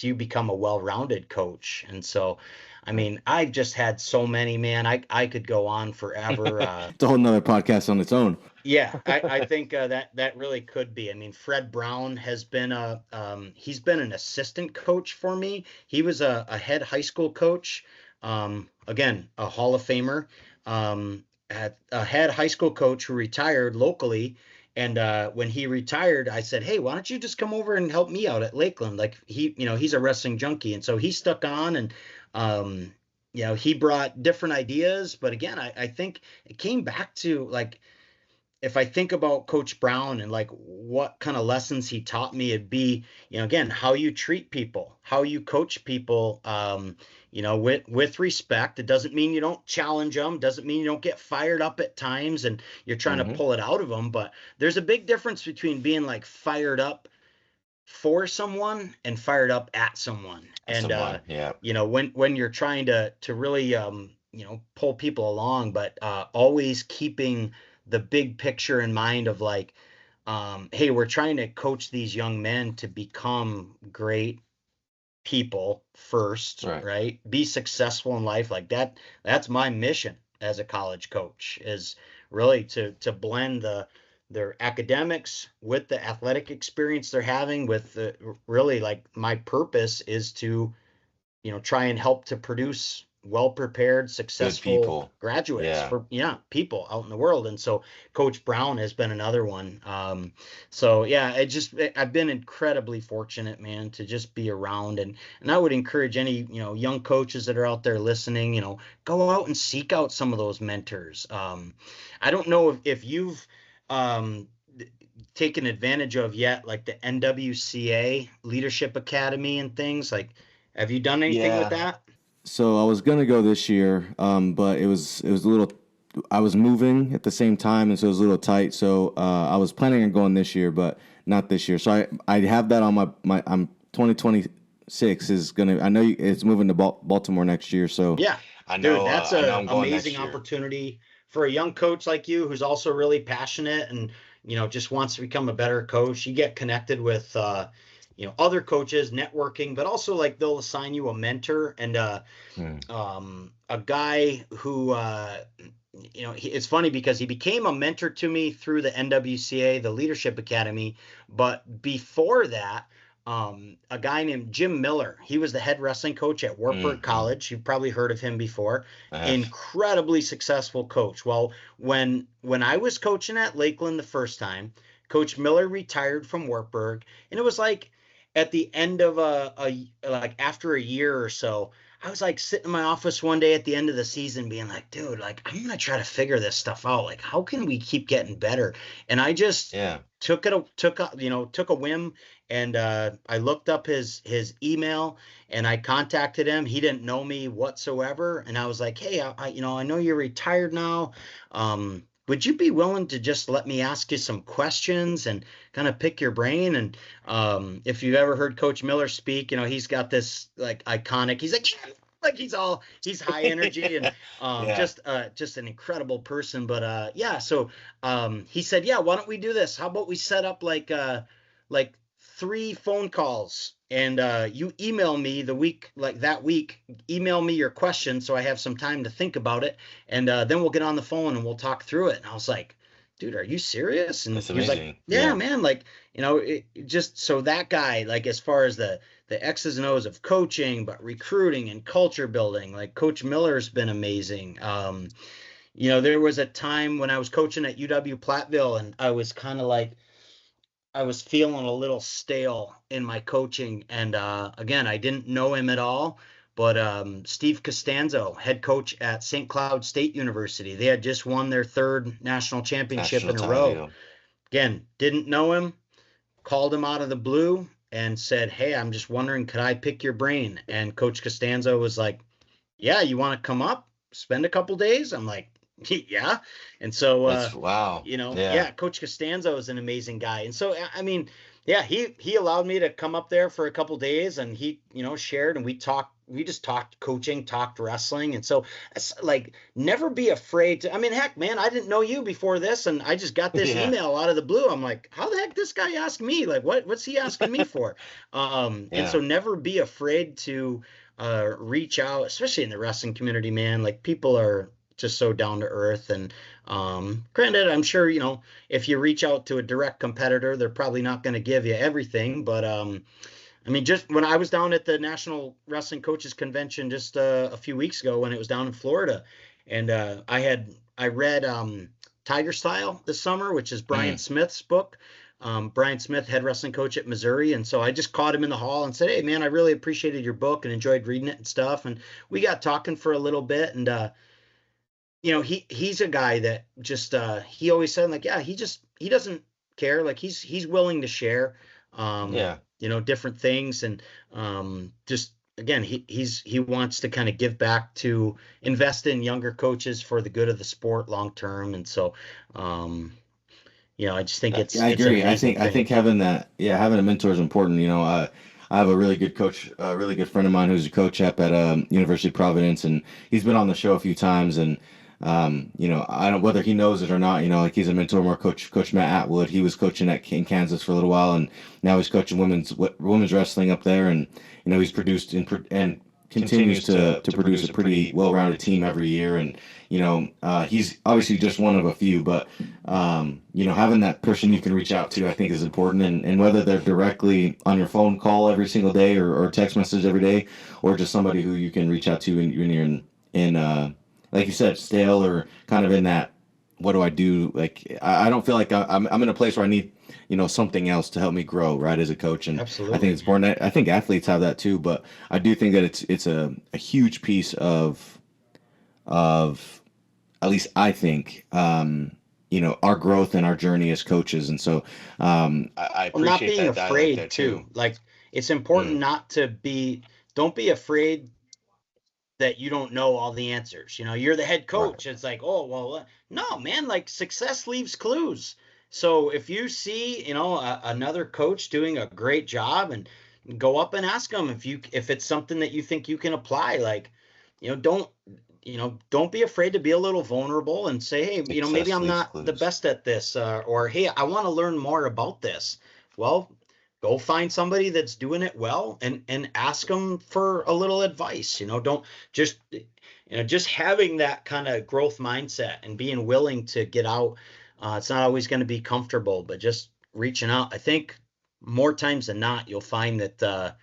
Speaker 3: you become a well-rounded coach. And so, I mean, I've just had so many, man. I could go on forever.
Speaker 1: It's a whole nother podcast on its own.
Speaker 3: Yeah, I think that really could be. I mean, Fred Brown has been he's been an assistant coach for me. He was a head high school coach. Again, a Hall of Famer. A head high school coach who retired locally. And when he retired, I said, "Hey, why don't you just come over and help me out at Lakeland?" Like he's a wrestling junkie, and so he stuck on, and he brought different ideas. But again, I think it came back to, like, if I think about Coach Brown and like what kind of lessons he taught me, it'd be, again, how you treat people, how you coach people, with respect. It doesn't mean you don't challenge them. Doesn't mean you don't get fired up at times and you're trying to pull it out of them. But there's a big difference between being like fired up for someone and fired up at someone. And,
Speaker 5: Yeah.
Speaker 3: when you're trying to really, pull people along, but always keeping the big picture in mind of like, hey, we're trying to coach these young men to become great people first, right? Be successful in life. Like that's my mission as a college coach, is really to blend their academics with the athletic experience they're having, with really, like, my purpose is to try and help to produce well-prepared, successful graduates for people out in the world. And so Coach Brown has been another one. So yeah, I've been incredibly fortunate, man, to just be around. And I would encourage any, young coaches that are out there listening, go out and seek out some of those mentors. I don't know if you've taken advantage of yet, like the NWCA Leadership Academy and things. Like, have you done anything with that?
Speaker 1: So I was gonna go this year, but it was a little. I was moving at the same time, and so it was a little tight. So I was planning on going this year, but not this year. So I have that on my. I'm 2026 is gonna. I know it's moving to Baltimore next year. So
Speaker 3: yeah,
Speaker 5: I know.
Speaker 3: Dude, that's
Speaker 5: an
Speaker 3: amazing opportunity for a young coach like you, who's also really passionate and just wants to become a better coach. You get connected with other coaches, networking, but also, like, they'll assign you a mentor and a guy who it's funny because he became a mentor to me through the NWCA, the Leadership Academy. But before that, a guy named Jim Miller, he was the head wrestling coach at Wartburg College. You've probably heard of him before. Incredibly successful coach. Well, when I was coaching at Lakeland the first time, Coach Miller retired from Wartburg, and it was like at the end of like after a year or so, I was like sitting in my office one day at the end of the season being like, dude, like, I'm going to try to figure this stuff out. Like, how can we keep getting better? And I just took a whim, and I looked up his email and I contacted him. He didn't know me whatsoever. And I was like, hey, I know you're retired now. Would you be willing to just let me ask you some questions and kind of pick your brain? And if you've ever heard Coach Miller speak, he's got this like iconic, he's like he's high energy and just an incredible person. But so he said, yeah, why don't we do this? How about we set up like 3 phone calls, and you email me that week, email me your questions so I have some time to think about it, and then we'll get on the phone and we'll talk through it. And I was like, dude, are you serious? And
Speaker 5: That's
Speaker 3: he was like,
Speaker 5: amazing.
Speaker 3: yeah, man, like, just so that guy, like, as far as the X's and O's of coaching, but recruiting and culture building, like Coach Miller's been amazing. There was a time when I was coaching at UW Platteville, and I was kind of like, I was feeling a little stale in my coaching. And again, I didn't know him at all, but Steve Costanzo, head coach at St. Cloud State University, they had just won their third national championship
Speaker 5: National
Speaker 3: in a row.
Speaker 5: title.
Speaker 3: Again, didn't know him, called him out of the blue and said, hey, I'm just wondering, could I pick your brain? And Coach Costanzo was like, yeah, you want to come up, spend a couple days? I'm like, yeah. And so,
Speaker 5: That's wow.
Speaker 3: yeah, Coach Costanzo is an amazing guy. And so, I mean, yeah, he allowed me to come up there for a couple days, and he, shared, and we just talked coaching, talked wrestling. And so it's like, never be afraid to, I mean, heck, man, I didn't know you before this, and I just got this email out of the blue. I'm like, how the heck this guy asked me? Like, what's he asking me for? And so never be afraid to reach out, especially in the wrestling community, man. Like, people are just so down to earth. And granted, I'm sure, if you reach out to a direct competitor, they're probably not going to give you everything. But I mean, just when I was down at the National Wrestling Coaches Convention just a few weeks ago, when it was down in Florida, and I read Tiger Style this summer, which is Brian Smith's book. Brian Smith, head wrestling coach at Missouri. And so I just caught him in the hall and said, hey, man, I really appreciated your book and enjoyed reading it and stuff. And we got talking for a little bit. And he's a guy that just he always said, like, yeah, he doesn't care. Like, he's willing to share different things. And just again, he wants to kind of give back, to invest in younger coaches for the good of the sport long term. And so I just think
Speaker 1: I agree. I think having a mentor is important. I have a really good coach, a really good friend of mine who's a coach up at University of Providence, and he's been on the show a few times. And I don't, whether he knows it or not, like, he's a mentor more. Coach Matt Atwood, he was coaching in Kansas for a little while, and now he's coaching women's wrestling up there. And he's produced and continues to produce a pretty well-rounded team every year. And he's obviously just one of a few, but having that person you can reach out to, I think, is important. And whether they're directly on your phone call every single day, or text message every day, or just somebody who you can reach out to when you're in like you said, stale, or kind of in that, what do I do? Like, I don't feel like I'm in a place where I need, something else to help me grow, right, as a coach. And
Speaker 3: absolutely,
Speaker 1: I think it's important. I think athletes have that too, but I do think that it's a huge piece of at least I think, our growth and our journey as coaches. And so
Speaker 5: I appreciate
Speaker 3: not being
Speaker 5: that
Speaker 3: afraid
Speaker 5: there
Speaker 3: too. Like, it's important not to don't be afraid that you don't know all the answers. You're the head coach. Right. It's like, oh, well, no, man, like, success leaves clues. So if you see, another coach doing a great job, and go up and ask them if it's something that you think you can apply. Like, don't be afraid to be a little vulnerable and say, hey, maybe I'm not the best at this, or, hey, I want to learn more about this. Well, go find somebody that's doing it well, and ask them for a little advice. Don't just having that kind of growth mindset and being willing to get out. It's not always going to be comfortable, but just reaching out. I think more times than not, you'll find that,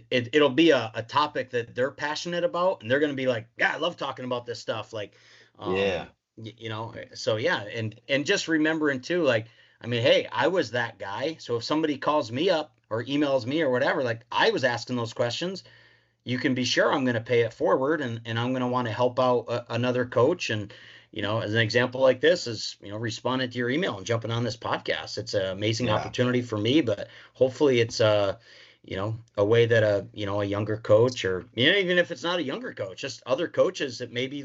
Speaker 3: it'll be a topic that they're passionate about, and they're going to be like, yeah, I love talking about this stuff. Like, so yeah. And just remembering too, like, I mean, hey, I was that guy. So if somebody calls me up or emails me or whatever, like, I was asking those questions, you can be sure I'm going to pay it forward, and I'm going to want to help out another coach. And, as an example like this is, responding to your email and jumping on this podcast. It's an amazing opportunity for me, but hopefully it's a way that a younger coach, or, even if it's not a younger coach, just other coaches that maybe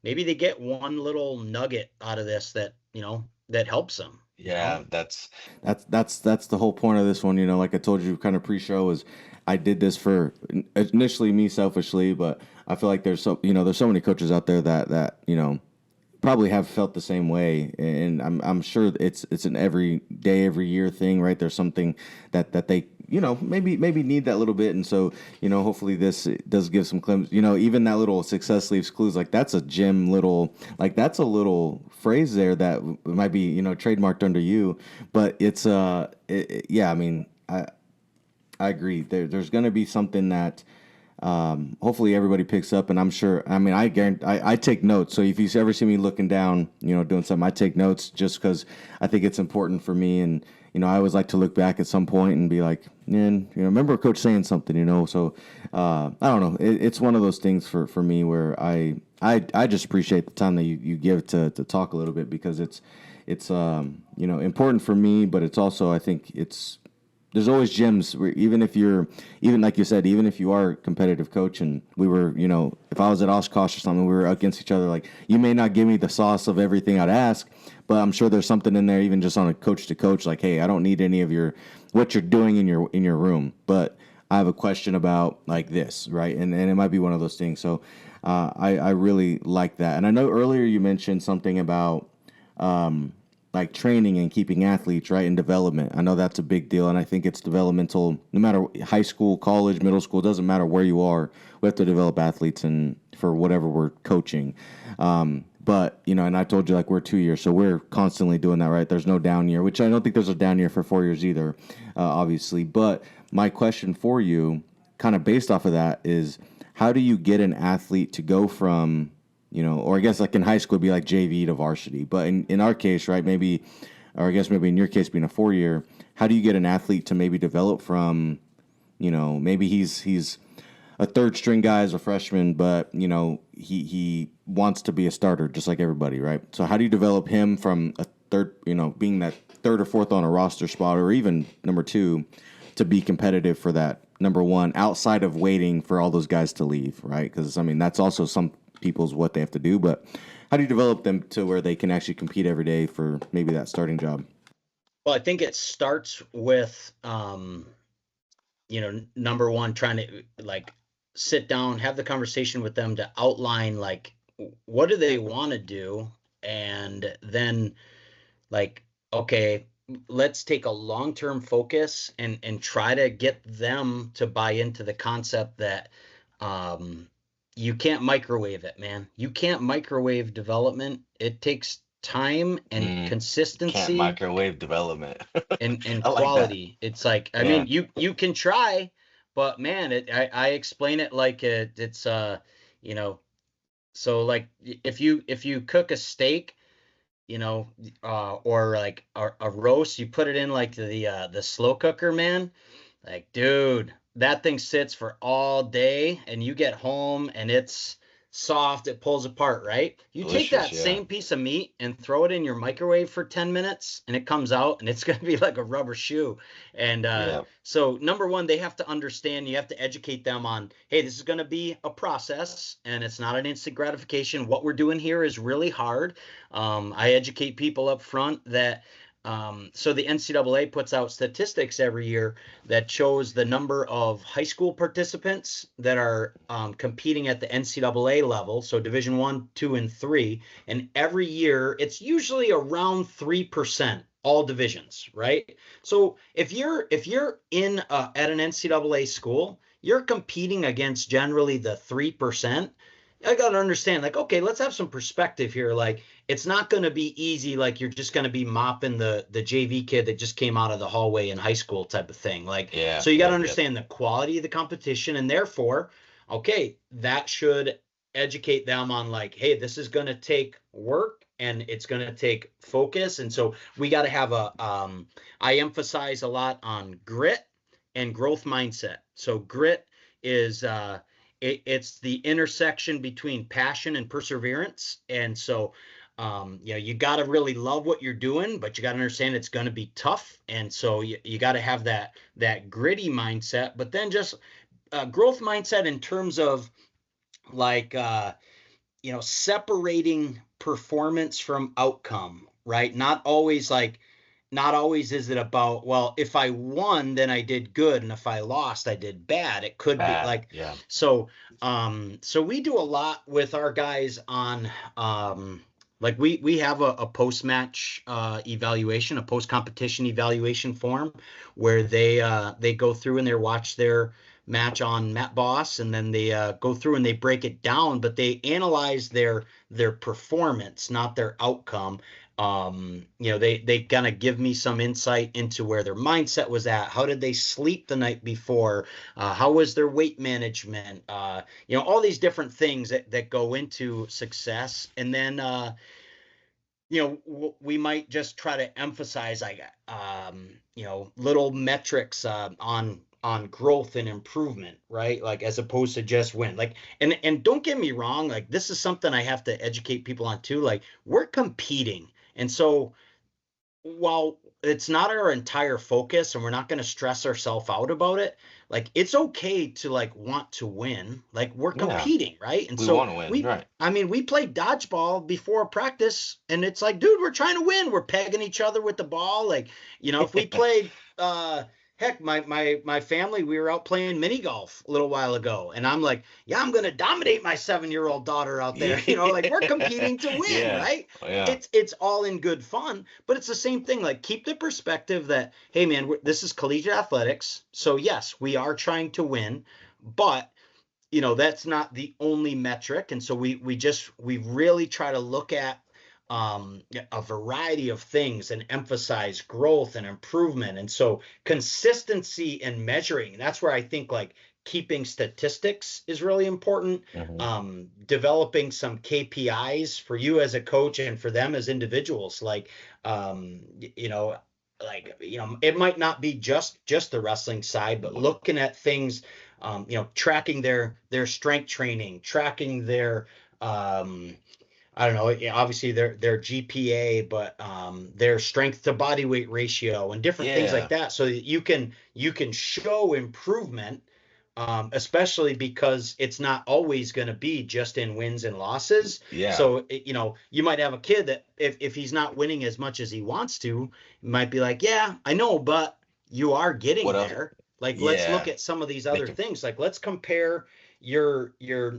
Speaker 3: they get one little nugget out of this that, that helps them.
Speaker 5: Yeah, that's
Speaker 1: the whole point of this one. Like I told you, kind of pre-show, is I did this for initially me selfishly, but I feel like there's so many coaches out there that probably have felt the same way, and I'm sure it's an every day, every year thing, right? There's something that they maybe need that little bit, and so hopefully this does give some glimpse. Even that little success leaves clues, like that's a gym little, like that's a little phrase there that might be trademarked under you, but it's yeah, I mean I agree. There's going to be something that hopefully everybody picks up, and I'm sure. I mean, I guarantee. I take notes. So if you ever see me looking down, doing something, I take notes just because I think it's important for me. And I always like to look back at some point and be like, man, remember Coach saying something, So I don't know. It's one of those things for me where I just appreciate the time that you give to talk a little bit, because it's important for me, but it's also, I think there's always gyms where even like you said, even if you are a competitive coach, and we were, if I was at Oshkosh or something, we were against each other, like you may not give me the sauce of everything I'd ask, but I'm sure there's something in there, even just on a coach to coach, like, hey, I don't need any of what you're doing in your room, but I have a question about like this, right? And it might be one of those things. So I really like that. And I know earlier you mentioned something about like training and keeping athletes right in development. I know that's a big deal, and I think it's developmental no matter high school, college, middle school. It doesn't matter where you are. We have to develop athletes and for whatever we're coaching. But and I told you, like, we're 2 years, so we're constantly doing that, right? There's no down year, which I don't think there's a down year for 4 years either, obviously. But my question for you, kind of based off of that, is how do you get an athlete to go from or I guess like in high school, it'd be like JV to varsity. But in our case, right, maybe, or I guess maybe in your case being a 4-year, how do you get an athlete to maybe develop from, maybe he's a third string guy as a freshman, but, he wants to be a starter just like everybody, right? So how do you develop him from a third, being that third or fourth on a roster spot, or even number 2, to be competitive for that number 1, outside of waiting for all those guys to leave, right? Because, I mean, that's also some people's what they have to do, but how do you develop them to where they can actually compete every day for maybe that starting job?
Speaker 3: Well, I think it starts with, number 1, trying to like sit down, have the conversation with them to outline like what do they want to do, and then like, okay, let's take a long-term focus and try to get them to buy into the concept that you can't microwave it, man. You can't microwave development. It takes time and
Speaker 5: Can't
Speaker 3: consistency
Speaker 5: microwave development.
Speaker 3: and
Speaker 5: I like that.
Speaker 3: quality. It's like, I
Speaker 5: Yeah.
Speaker 3: mean, you can try, but man, I explain it like it's so like if you cook a steak, or like a roast, you put it in like the slow cooker, man. Like, dude, that thing sits for all day, and you get home and it's soft, it pulls apart, right? You take
Speaker 5: Delicious,
Speaker 3: that
Speaker 5: yeah.
Speaker 3: same piece of meat and throw it in your microwave for 10 minutes, and it comes out and it's going to be like a rubber shoe. And
Speaker 5: Yeah.
Speaker 3: so, number 1, they have to understand, you have to educate them on, hey, this is going to be a process and it's not an instant gratification. What we're doing here is really hard. I educate people up front that so the NCAA puts out statistics every year that shows the number of high school participants that are competing at the NCAA level, so Division 1, 2, and 3. And every year, it's usually around 3%, all divisions, right? So if you're in at an NCAA school, you're competing against generally the 3%. I got to understand, like, okay, let's have some perspective here. Like, it's not going to be easy. Like, you're just going to be mopping the JV kid that just came out of the hallway in high school type of thing. Like,
Speaker 5: Yeah.
Speaker 3: so you got to
Speaker 5: Yeah.
Speaker 3: understand the quality of the competition, and therefore, okay, that should educate them on like, hey, this is going to take work and it's going to take focus. And so we got to have I emphasize a lot on grit and growth mindset. So grit is, it's the intersection between passion and perseverance. And so, you got to really love what you're doing, but you got to understand it's going to be tough. And so you got to have that gritty mindset, but then just growth mindset in terms of like, separating performance from outcome, right? Not always is it about, well, if I won, then I did good, and if I lost, I did bad. It could be
Speaker 5: Bad.
Speaker 3: like,
Speaker 5: Yeah.
Speaker 3: so, so we do a lot with our guys on, like we have a post-match evaluation, a post-competition evaluation form where they go through and they watch their match on Matt Boss, and then they go through and they break it down, but they analyze their performance, not their outcome. They kind of give me some insight into where their mindset was at. How did they sleep the night before? How was their weight management? All these different things that go into success. And then we might just try to emphasize like little metrics on growth and improvement, right? Like as opposed to just win. Like, and don't get me wrong, like this is something I have to educate people on too. Like we're competing. And so while it's not our entire focus and we're not going to stress ourselves out about it, like it's okay to like want to win. Like we're
Speaker 5: Yeah.
Speaker 3: competing, right? And
Speaker 5: We
Speaker 3: so
Speaker 5: want to win, right?
Speaker 3: I mean, we played dodgeball before practice, and it's like, dude, we're trying to win. We're pegging each other with the ball. Like, if we played, heck, my family, we were out playing mini golf a little while ago, and I'm like, yeah, I'm gonna dominate my 7-year-old daughter out there. Like we're competing to win,
Speaker 5: Yeah.
Speaker 3: right?
Speaker 5: Yeah.
Speaker 3: It's all in good fun, but it's the same thing. Like keep the perspective that, hey man, this is collegiate athletics, so yes, we are trying to win, but that's not the only metric. And so we really try to look at a variety of things and emphasize growth and improvement. And so consistency in measuring, that's where I think like keeping statistics is really important.
Speaker 5: Mhm.
Speaker 3: Developing some KPIs for you as a coach and for them as individuals, like it might not be just the wrestling side, but looking at things, tracking their strength training, tracking their I don't know, obviously their GPA, but their strength to body weight ratio and different things
Speaker 5: Yeah.
Speaker 3: like that, so that you can show improvement, especially because it's not always going to be just in wins and losses.
Speaker 5: Yeah.
Speaker 3: So you might have a kid that if he's not winning as much as he wants to, might be like, yeah, I know, but you are getting
Speaker 5: What else?
Speaker 3: there. Like let's look
Speaker 5: Yeah.
Speaker 3: at some of these other things. Like let's compare your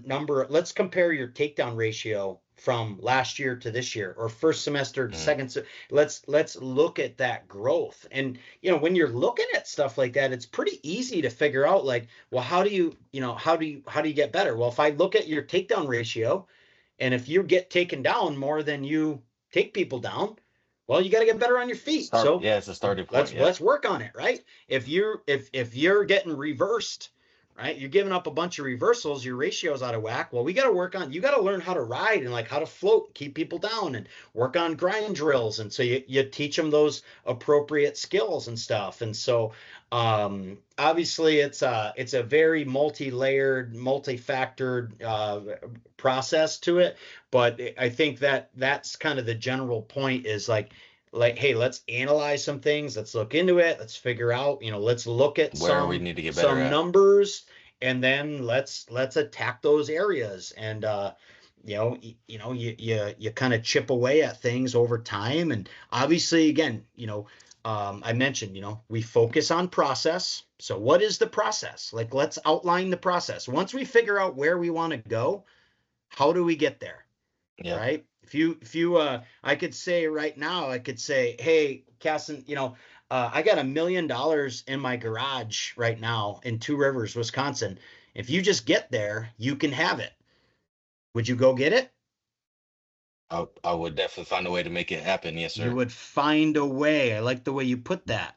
Speaker 3: number. Let's compare your takedown ratio from last year to this year, or first semester to second. Let's look at that growth. And when you're looking at stuff like that, it's pretty easy to figure out like, well, how do you get better? Well, if I look at your takedown ratio, and if you get taken down more than you take people down, well, you got to get better on your feet. So
Speaker 5: it's a starting point.
Speaker 3: let's work on it, right? If you're getting reversed, right, you're giving up a bunch of reversals, your ratio's out of whack. Well, you got to learn how to ride and like how to float, keep people down, and work on grind drills. And so you teach them those appropriate skills and stuff. And so obviously it's a very multi-layered, multi-factored process to it. But I think that's kind of the general point, is like, hey, let's analyze some things. Let's look into it. Let's figure out, let's look at
Speaker 5: Where we need to get better
Speaker 3: some
Speaker 5: at.
Speaker 3: numbers, and then let's attack those areas. And you kind of chip away at things over time. And obviously, again, I mentioned, we focus on process. So what is the process? Like, let's outline the process. Once we figure out where we want to go, how do we get there?
Speaker 5: Yeah.
Speaker 3: Right. If you I could say right now, hey, Casson, I got $1 million in my garage right now in Two Rivers, Wisconsin. If you just get there, you can have it. Would you go get it?
Speaker 5: I would definitely find a way to make it happen. Yes, sir.
Speaker 3: You would find a way. I like the way you put that.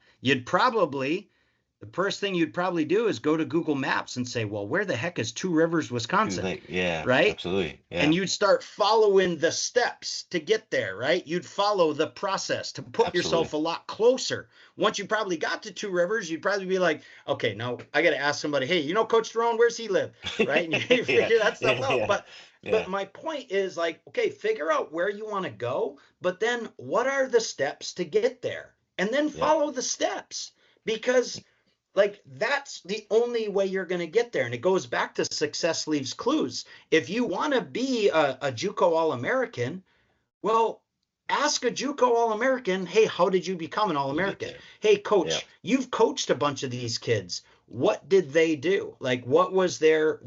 Speaker 3: The first thing you'd probably do is go to Google Maps and say, well, where the heck is Two Rivers, Wisconsin?
Speaker 5: Yeah,
Speaker 3: right?
Speaker 5: Absolutely. Yeah.
Speaker 3: And you'd start following the steps to get there, right? You'd follow the process to put yourself a lot closer. Once you probably got to Two Rivers, you'd probably be like, okay, now I got to ask somebody, hey, Coach Deroehn, where's he live? Right? And you figure that stuff out. But my point is like, okay, figure out where you want to go, but then what are the steps to get there? And then follow the steps, because like that's the only way you're going to get there. And it goes back to success leaves clues. If you want to be a JUCO All-American, well, ask a JUCO All-American, hey, how did you become an All-American? Hey, coach, you've coached a bunch of these kids. What did they do? Like, what was their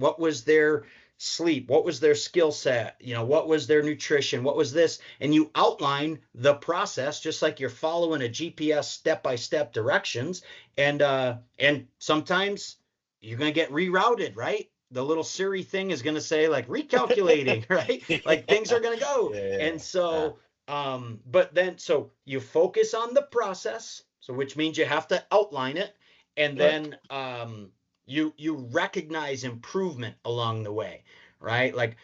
Speaker 3: sleep? What was their skill set? What was their nutrition? What was this? And you outline the process just like you're following a GPS step-by-step directions. And sometimes you're going to get rerouted, right? The little Siri thing is going to say like recalculating, right? Like things are going to go. And so, but then, so you focus on the process. So which means you have to outline it. And then, you recognize improvement along the way, right? Like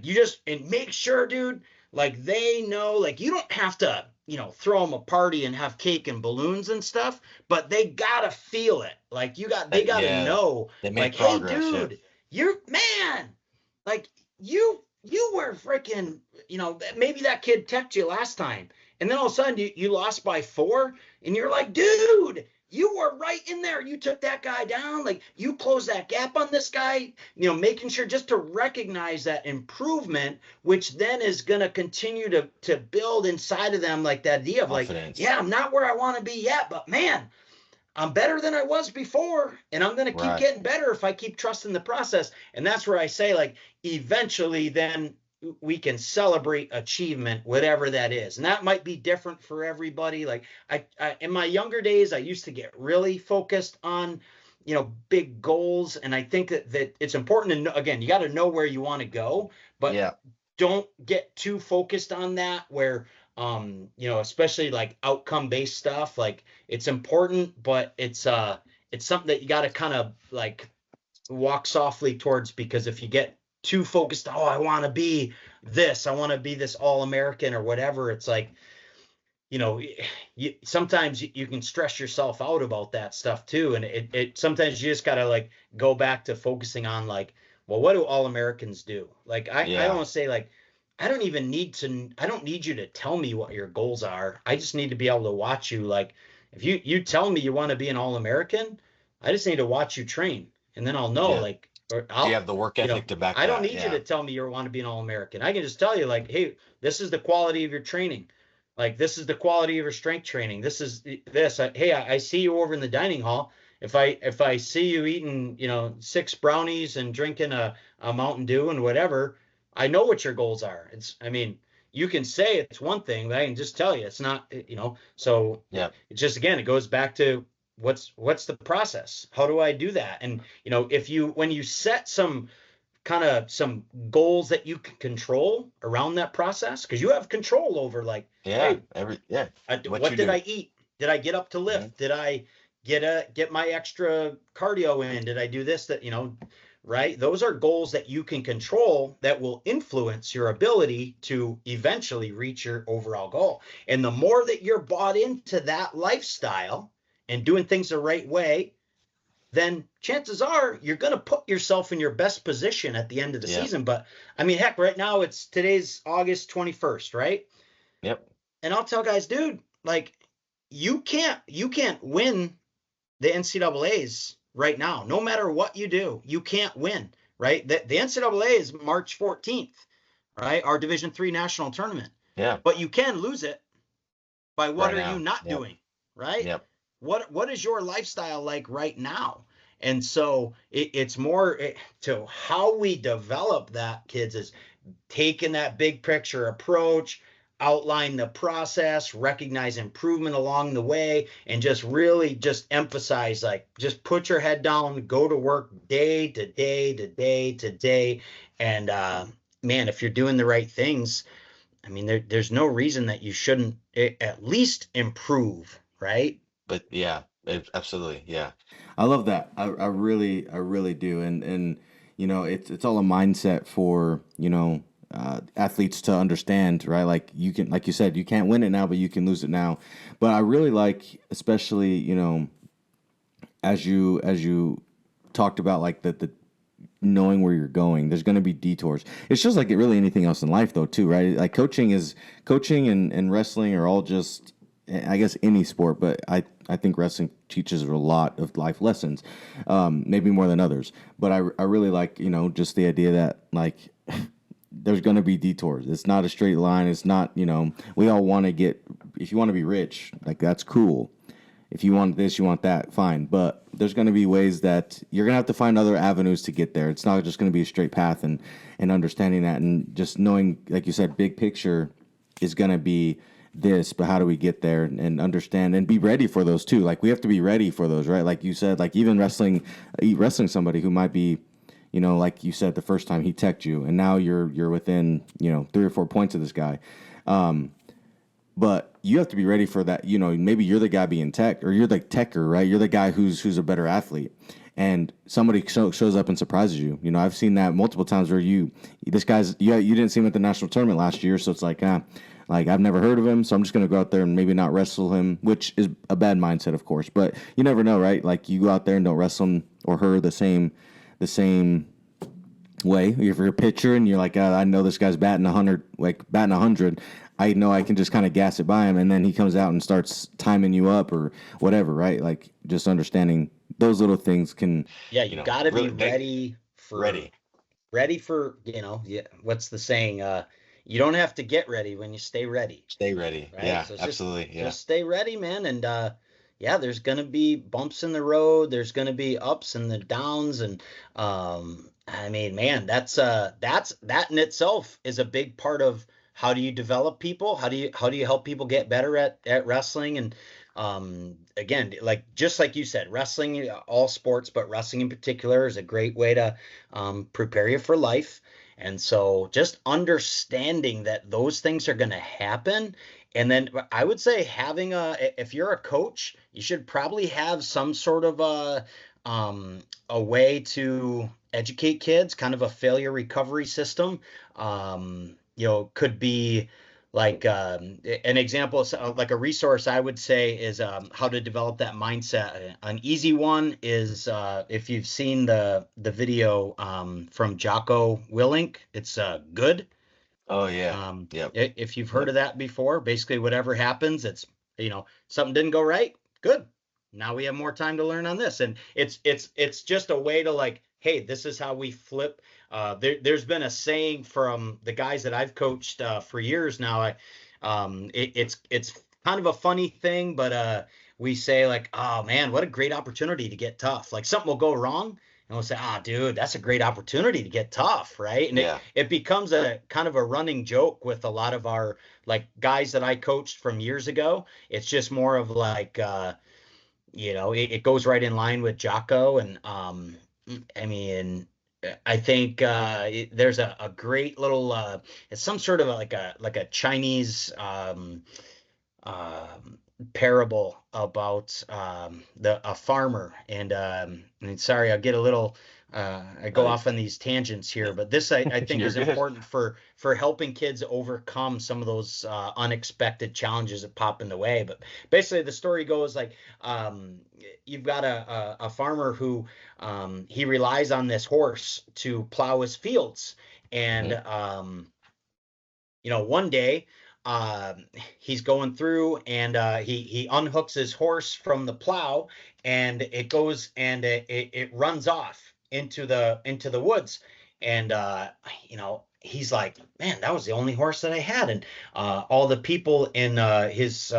Speaker 3: you just, and make sure, dude, like they know, like you don't have to, throw them a party and have cake and balloons and stuff, but they gotta feel it. Like they gotta know,
Speaker 5: They
Speaker 3: like,
Speaker 5: make progress,
Speaker 3: hey, dude, you're man, like you were freaking, maybe that kid teched you last time, and then all of a sudden you lost by 4, and you're like, dude, you were right in there. You took that guy down. Like you closed that gap on this guy, making sure just to recognize that improvement, which then is going to continue to build inside of them like that idea of
Speaker 5: confidence.
Speaker 3: like, yeah, I'm not where I want to be yet, but man, I'm better than I was before, and I'm going to keep getting better if I keep trusting the process. And that's where I say, like, eventually then we can celebrate achievement, whatever that is. And that might be different for everybody. Like I in my younger days, I used to get really focused on, big goals. And I think that it's important to know, again, you got to know where you want to go, but don't get too focused on that where, especially like outcome based stuff, like it's important, but it's something that you got to kind of like walk softly towards, because if you get too focused, oh, I want to be this, I want to be this all-American or whatever, it's like, sometimes you can stress yourself out about that stuff too. And it sometimes you just got to like go back to focusing on like, well, what do all Americans do? Like, I don't want to say like, I don't need you to tell me what your goals are. I just need to be able to watch you. Like if you tell me you want to be an all-American, I just need to watch you train, and then I'll know like, or
Speaker 5: you have the work ethic to back
Speaker 3: I don't
Speaker 5: that,
Speaker 3: need you to tell me you want to be an all-American. I can just tell you like, hey, this is the quality of your training. Like this is the quality of your strength training. This is this. Hey, I see you over in the dining hall. If I see you eating, 6 brownies and drinking a Mountain Dew and whatever, I know what your goals are. You can say it's one thing, but I can just tell you it's not, so it's just, again, it goes back to what's the process? How do I do that? And, when you set some goals that you can control around that process, because you have control over like, what did I eat? Did I get up to lift? Did I get my extra cardio in? Did I do this, that, right? Those are goals that you can control that will influence your ability to eventually reach your overall goal. And the more that you're bought into that lifestyle and doing things the right way, then chances are you're going to put yourself in your best position at the end of the season. But heck, right now today's August 21st, right?
Speaker 5: Yep.
Speaker 3: And I'll tell guys, dude, like you can't win the NCAAs right now. No matter what you do, you can't win, right? The NCAA is March 14th, right? Our Division III national tournament.
Speaker 5: Yeah.
Speaker 3: But you can lose it by what are you not doing, right?
Speaker 5: Yep.
Speaker 3: What is your lifestyle like right now? And so it's more to how we develop that, kids, is taking that big picture approach, outline the process, recognize improvement along the way, and just really just emphasize, like, just put your head down, go to work day to day to day to day. And man, if you're doing the right things, there's no reason that you shouldn't at least improve, right?
Speaker 5: But absolutely. Yeah.
Speaker 1: I love that. I really do. And it's all a mindset for, athletes to understand, right? Like like you said, you can't win it now, but you can lose it now. But I really like, especially, as you talked about, like the knowing where you're going, there's going to be detours. It's just like really anything else in life though, too, right? Like coaching and wrestling are all just, I guess, any sport, but I think wrestling teaches a lot of life lessons, maybe more than others. But I really like, just the idea that, like, there's going to be detours. It's not a straight line. It's not, we all want to if you want to be rich, like, that's cool. If you want this, you want that, fine. But there's going to be ways that you're going to have to find other avenues to get there. It's not just going to be a straight path, and understanding that, and just knowing, like you said, big picture is going to be this, but how do we get there, and understand and be ready for those too. Like we have to be ready for those, right? Like you said, like even wrestling somebody who might be, like you said, the first time he teched you, and now you're within, 3 or 4 points of this guy. But you have to be ready for that. Maybe you're the guy being tech, or you're the techer, right? You're the guy who's a better athlete, and somebody shows up and surprises you. I've seen that multiple times where you didn't see him at the national tournament last year, so it's like I've never heard of him, so I'm just going to go out there and maybe not wrestle him, which is a bad mindset, of course. But you never know, right? Like you go out there and don't wrestle him or her the same way. If you're a pitcher and you're like, I know this guy's batting 100, I know I can just kind of gas it by him, and then he comes out and starts timing you up or whatever, right? Like just understanding those little things can.
Speaker 3: Yeah, you got to
Speaker 5: really
Speaker 3: be ready for, what's the saying? You don't have to get ready when you stay ready.
Speaker 5: Stay ready.
Speaker 3: Right?
Speaker 5: Yeah,
Speaker 3: So
Speaker 5: absolutely.
Speaker 3: Just stay ready, man. And there's going to be bumps in the road. There's going to be ups and the downs. And I mean, man, that's that in itself is a big part of how do you develop people? How do you help people get better at wrestling? And again, just like you said, wrestling, all sports, but wrestling in particular is a great way to prepare you for life. And so just understanding that those things are going to happen. And then I would say if you're a coach, you should probably have some sort of a way to educate kids, kind of a failure recovery system. Could be like an example, like a resource I would say is how to develop that mindset. An easy one is if you've seen the video from Jocko Willink, it's Good.
Speaker 5: Oh yeah. Yep.
Speaker 3: If you've heard of that before, basically whatever happens, it's something didn't go right. Good. Now we have more time to learn on this, and it's just a way to like, hey, this is how we flip. There's been a saying from the guys that I've coached for years now. It's kind of a funny thing, but we say like, oh man, what a great opportunity to get tough. Like something will go wrong, and we'll say, dude, that's a great opportunity to get tough, right? And it becomes a kind of a running joke with a lot of our like guys that I coached from years ago. It's just more of like, it goes right in line with Jocko, and I mean, I think there's a great little it's some sort of like a Chinese parable about a farmer, and sorry, I'll get a little I go off on these tangents here, but this I think is important for helping kids overcome some of those unexpected challenges that pop in the way. But basically the story goes like you've got a farmer who he relies on this horse to plow his fields, and one day he's going through, and he unhooks his horse from the plow, and it goes and it runs off into the woods, and he's like, man, that was the only horse that I had. And all the people in his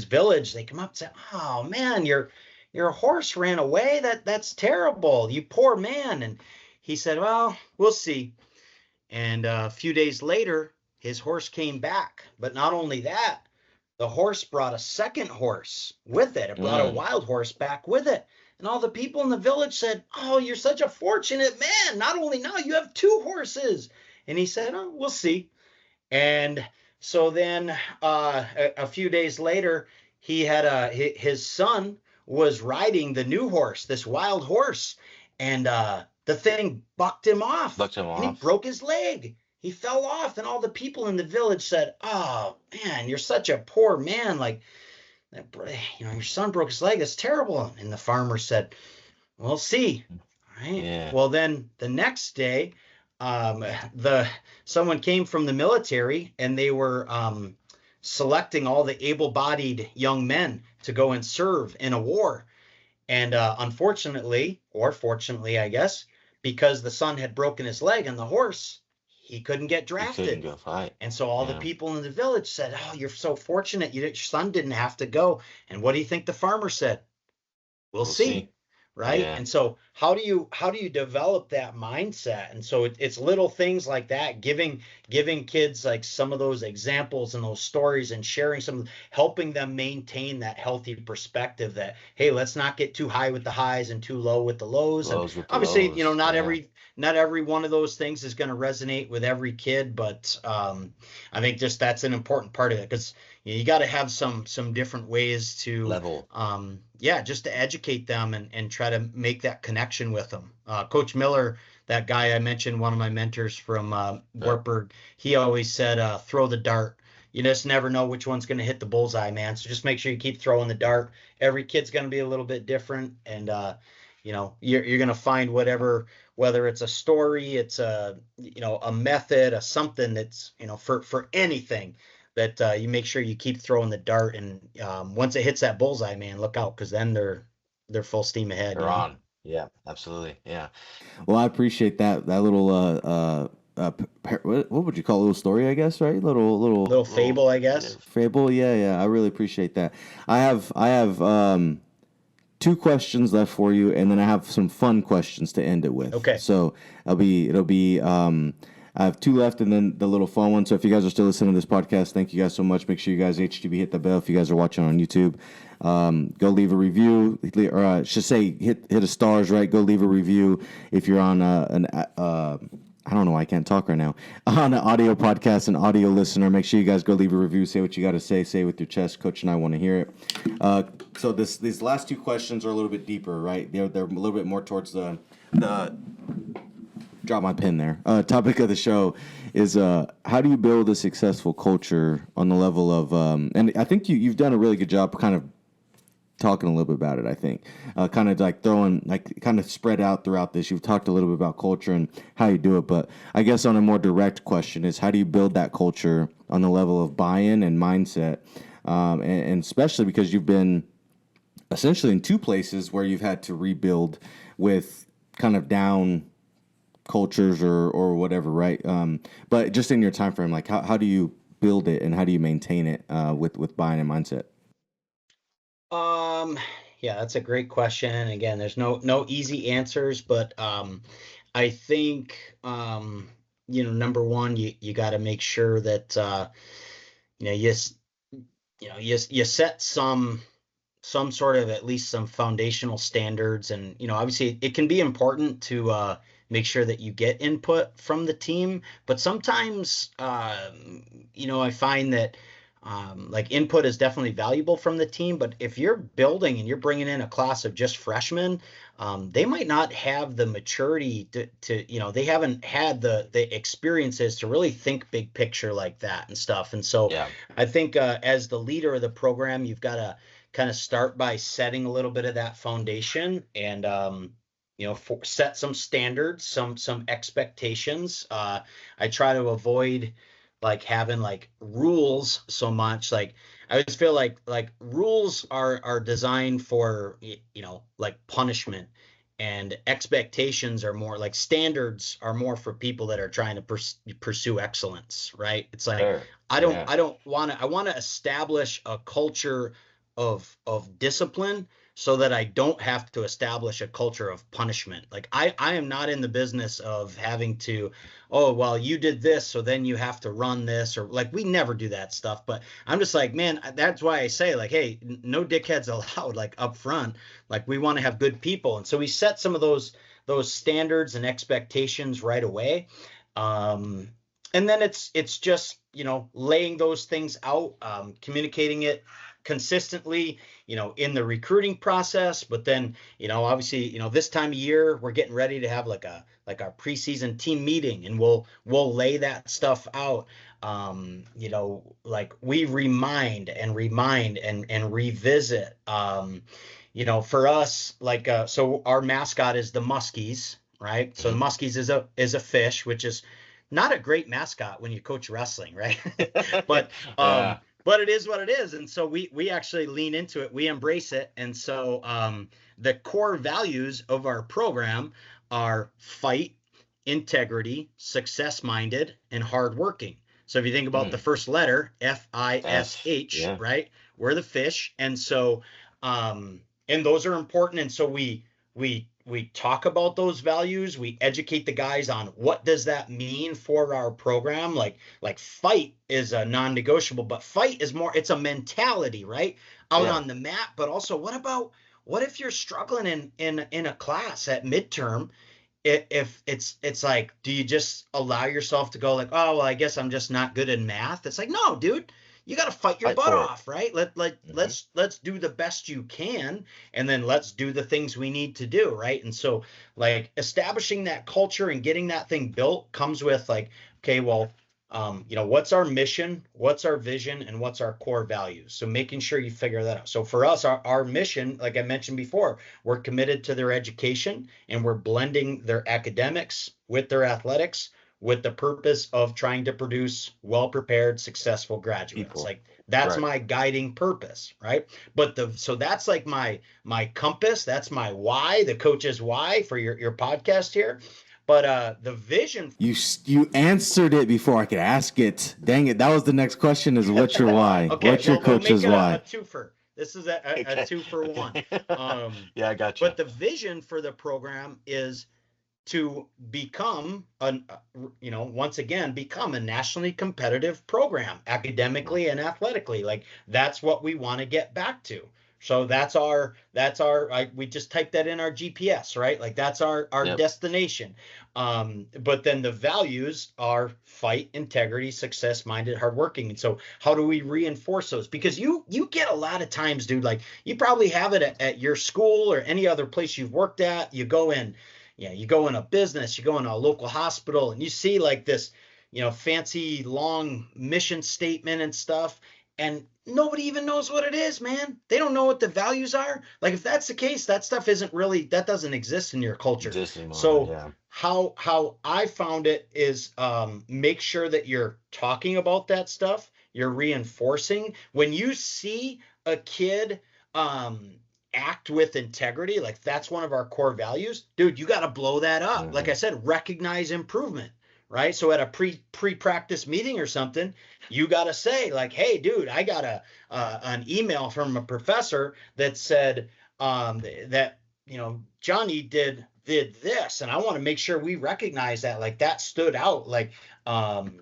Speaker 3: village, they come up and say, oh man, your horse ran away. That's terrible, you poor man. And he said, well, we'll see. And a few days later, his horse came back. But not only that, the horse brought a second horse with it. It brought a wild horse back with it. And all the people in the village said, oh, you're such a fortunate man. Not only now, you have two horses. And he said, oh, we'll see. And so then a few days later, he had his son was riding the new horse, this wild horse. And the thing bucked him off. And he broke his leg. He fell off, and all the people in the village said, oh, man, you're such a poor man. Like, your son broke his leg. That's terrible. And the farmer said, we'll see. Right? Yeah. Well, then the next day, someone came from the military, and they were selecting all the able-bodied young men to go and serve in a war. And unfortunately, or fortunately, I guess, because the son had broken his leg on the horse, he couldn't get drafted.
Speaker 5: He couldn't go fight.
Speaker 3: And so all the people in the village said, oh, you're so fortunate. Your son didn't have to go. And what do you think the farmer said? We'll see. right?
Speaker 5: Yeah.
Speaker 3: And so how do you develop that mindset? And so it's little things like that, giving kids like some of those examples and those stories and sharing some, helping them maintain that healthy perspective that, hey, let's not get too high with the highs and too low with the lows. And
Speaker 5: Lows with the
Speaker 3: obviously,
Speaker 5: lows. Yeah.
Speaker 3: not every one of those things is going to resonate with every kid, but I think just that's an important part of it, because you got to have some different ways to
Speaker 5: Level.
Speaker 3: yeah, just to educate them and try to make that connection with them. Coach Miller, that guy I mentioned, one of my mentors from
Speaker 5: Yeah.
Speaker 3: Wartburg, he always said, throw the dart. You just never know which one's going to hit the bullseye, man. So just make sure you keep throwing the dart. Every kid's going to be a little bit different. And, you're going to find whether it's a story, it's a method, a something that's, for anything, that you make sure you keep throwing the dart, and once it hits that bullseye, man, look out, because then they're full steam ahead.
Speaker 5: They're on. Yeah, absolutely. Yeah.
Speaker 1: Well, I appreciate that little what would you call it? A little story, I guess, right?
Speaker 3: Little fable, I guess.
Speaker 1: Fable. Yeah. I really appreciate that. I have two questions left for you, and then I have some fun questions to end it with.
Speaker 3: Okay.
Speaker 1: So it'll be I have two left, and then the little fun one. So if you guys are still listening to this podcast, thank you guys so much. Make sure you guys HTB hit the bell if you guys are watching on YouTube. Go leave a review, or I should say hit a stars, right? Go leave a review if you're on I don't know why I can't talk right now. On an audio podcast, an audio listener, make sure you guys go leave a review. Say what you got to say. Say it with your chest. Coach and I want to hear it. So these last two questions are a little bit deeper, right? They're a little bit more towards the drop my pen there. Topic of the show is how do you build a successful culture on the level of and I think you've done a really good job kind of talking a little bit about it. I think kind of like kind of spread out throughout this. You've talked a little bit about culture and how you do it, but I guess on a more direct question is how do you build that culture on the level of buy-in and mindset, and especially because you've been essentially in two places where you've had to rebuild with kind of down cultures or whatever, right? But just in your time frame, like how do you build it and how do you maintain it with buy-in and mindset?
Speaker 3: Yeah, that's a great question. And again, there's no easy answers, but I think number one, you got to make sure that you set some sort of, at least some foundational standards. And obviously it can be important to make sure that you get input from the team, but sometimes I find that like input is definitely valuable from the team, but if you're building and you're bringing in a class of just freshmen, they might not have the maturity to they haven't had the experiences to really think big picture like that and stuff. And so
Speaker 5: Yeah.
Speaker 3: I think as the leader of the program, you've got to kind of start by setting a little bit of that foundation, and set some standards, some expectations. I try to avoid like having like rules so much. Like I always feel like rules are designed for like punishment, and expectations are more like, standards are more for people that are trying to pursue excellence, right? It's like
Speaker 5: Sure. Yeah.
Speaker 3: I want to establish a culture of discipline so that I don't have to establish a culture of punishment. Like I am not in the business of having to, oh, well, you did this, so then you have to run this, or like, we never do that stuff. But I'm just like, man, that's why I say like, hey, no dickheads allowed, like up front. Like we want to have good people. And so we set some of those standards and expectations right away. And then it's just, laying those things out, communicating it consistently, in the recruiting process. But then, obviously, this time of year, we're getting ready to have like our preseason team meeting, and we'll lay that stuff out. Like we remind and revisit. For us, like so our mascot is the muskies, right? So the muskies is a fish, which is not a great mascot when you coach wrestling, right? But
Speaker 5: Yeah.
Speaker 3: but it is what it is. And so we actually lean into it. We embrace it. And so the core values of our program are fight, integrity, success-minded, and hardworking. So if you think about the first letter, FISH,
Speaker 5: Yeah.
Speaker 3: right? We're the fish. And so and those are important. And so we we talk about those values. We educate the guys on what does that mean for our program. Like fight is a non-negotiable, but fight is more, it's a mentality, right? Out
Speaker 5: Yeah.
Speaker 3: on the mat, but also what if you're struggling in a class at midterm? If it's like, do you just allow yourself to go like, oh, well, I guess I'm just not good in math? It's like, no, dude, you got to fight your
Speaker 5: Fight
Speaker 3: butt
Speaker 5: for it.
Speaker 3: off, right?
Speaker 5: Hmm.
Speaker 3: Let's do the best you can, and then let's do the things we need to do, right? And so, like, establishing that culture and getting that thing built comes with like, okay, well, what's our mission, what's our vision, and what's our core values. So making sure you figure that out. So for us, our mission, like I mentioned before, we're committed to their education, and we're blending their academics with their athletics with the purpose of trying to produce well-prepared, successful graduates.
Speaker 5: People.
Speaker 3: Like that's
Speaker 5: Right.
Speaker 3: my guiding purpose, right? So that's like my compass, that's my why, the coach's why for your podcast here. But the vision.
Speaker 1: You answered it before I could ask it. Dang it! That was the next question. Is what's your why?
Speaker 3: Okay,
Speaker 1: What's your
Speaker 3: we'll make
Speaker 1: coach's
Speaker 3: it a
Speaker 1: why?
Speaker 3: twofer. This is a
Speaker 5: Okay.
Speaker 3: two for one.
Speaker 5: Okay.
Speaker 3: Um,
Speaker 5: Yeah, I got you.
Speaker 3: but the vision for the program is to become once again become a nationally competitive program academically and athletically. Like that's what we want to get back to. So that's our like we just typed that in our GPS, right? Like that's our
Speaker 5: Yep.
Speaker 3: destination. But then the values are fight, integrity, success minded, hardworking. And so how do we reinforce those? Because you get a lot of times, dude, like you probably have it at your school or any other place you've worked at. You go in, yeah, you go in a business, you go in a local hospital, and you see like this, fancy long mission statement and stuff, and nobody even knows what it is, man. They don't know what the values are. Like if that's the case, that stuff that doesn't exist in your culture.
Speaker 5: Just in mind,
Speaker 3: So
Speaker 5: yeah.
Speaker 3: how I found it is make sure that you're talking about that stuff, you're reinforcing. When you see a kid um act with integrity, like that's one of our core values, dude, you got to blow that up. Like
Speaker 5: Hmm.
Speaker 3: I said, recognize improvement, right? So at a pre-practice meeting or something, you got to say like, hey, dude, I got an email from a professor that said that Johnny did this, and I want to make sure we recognize that. Like that stood out. Like um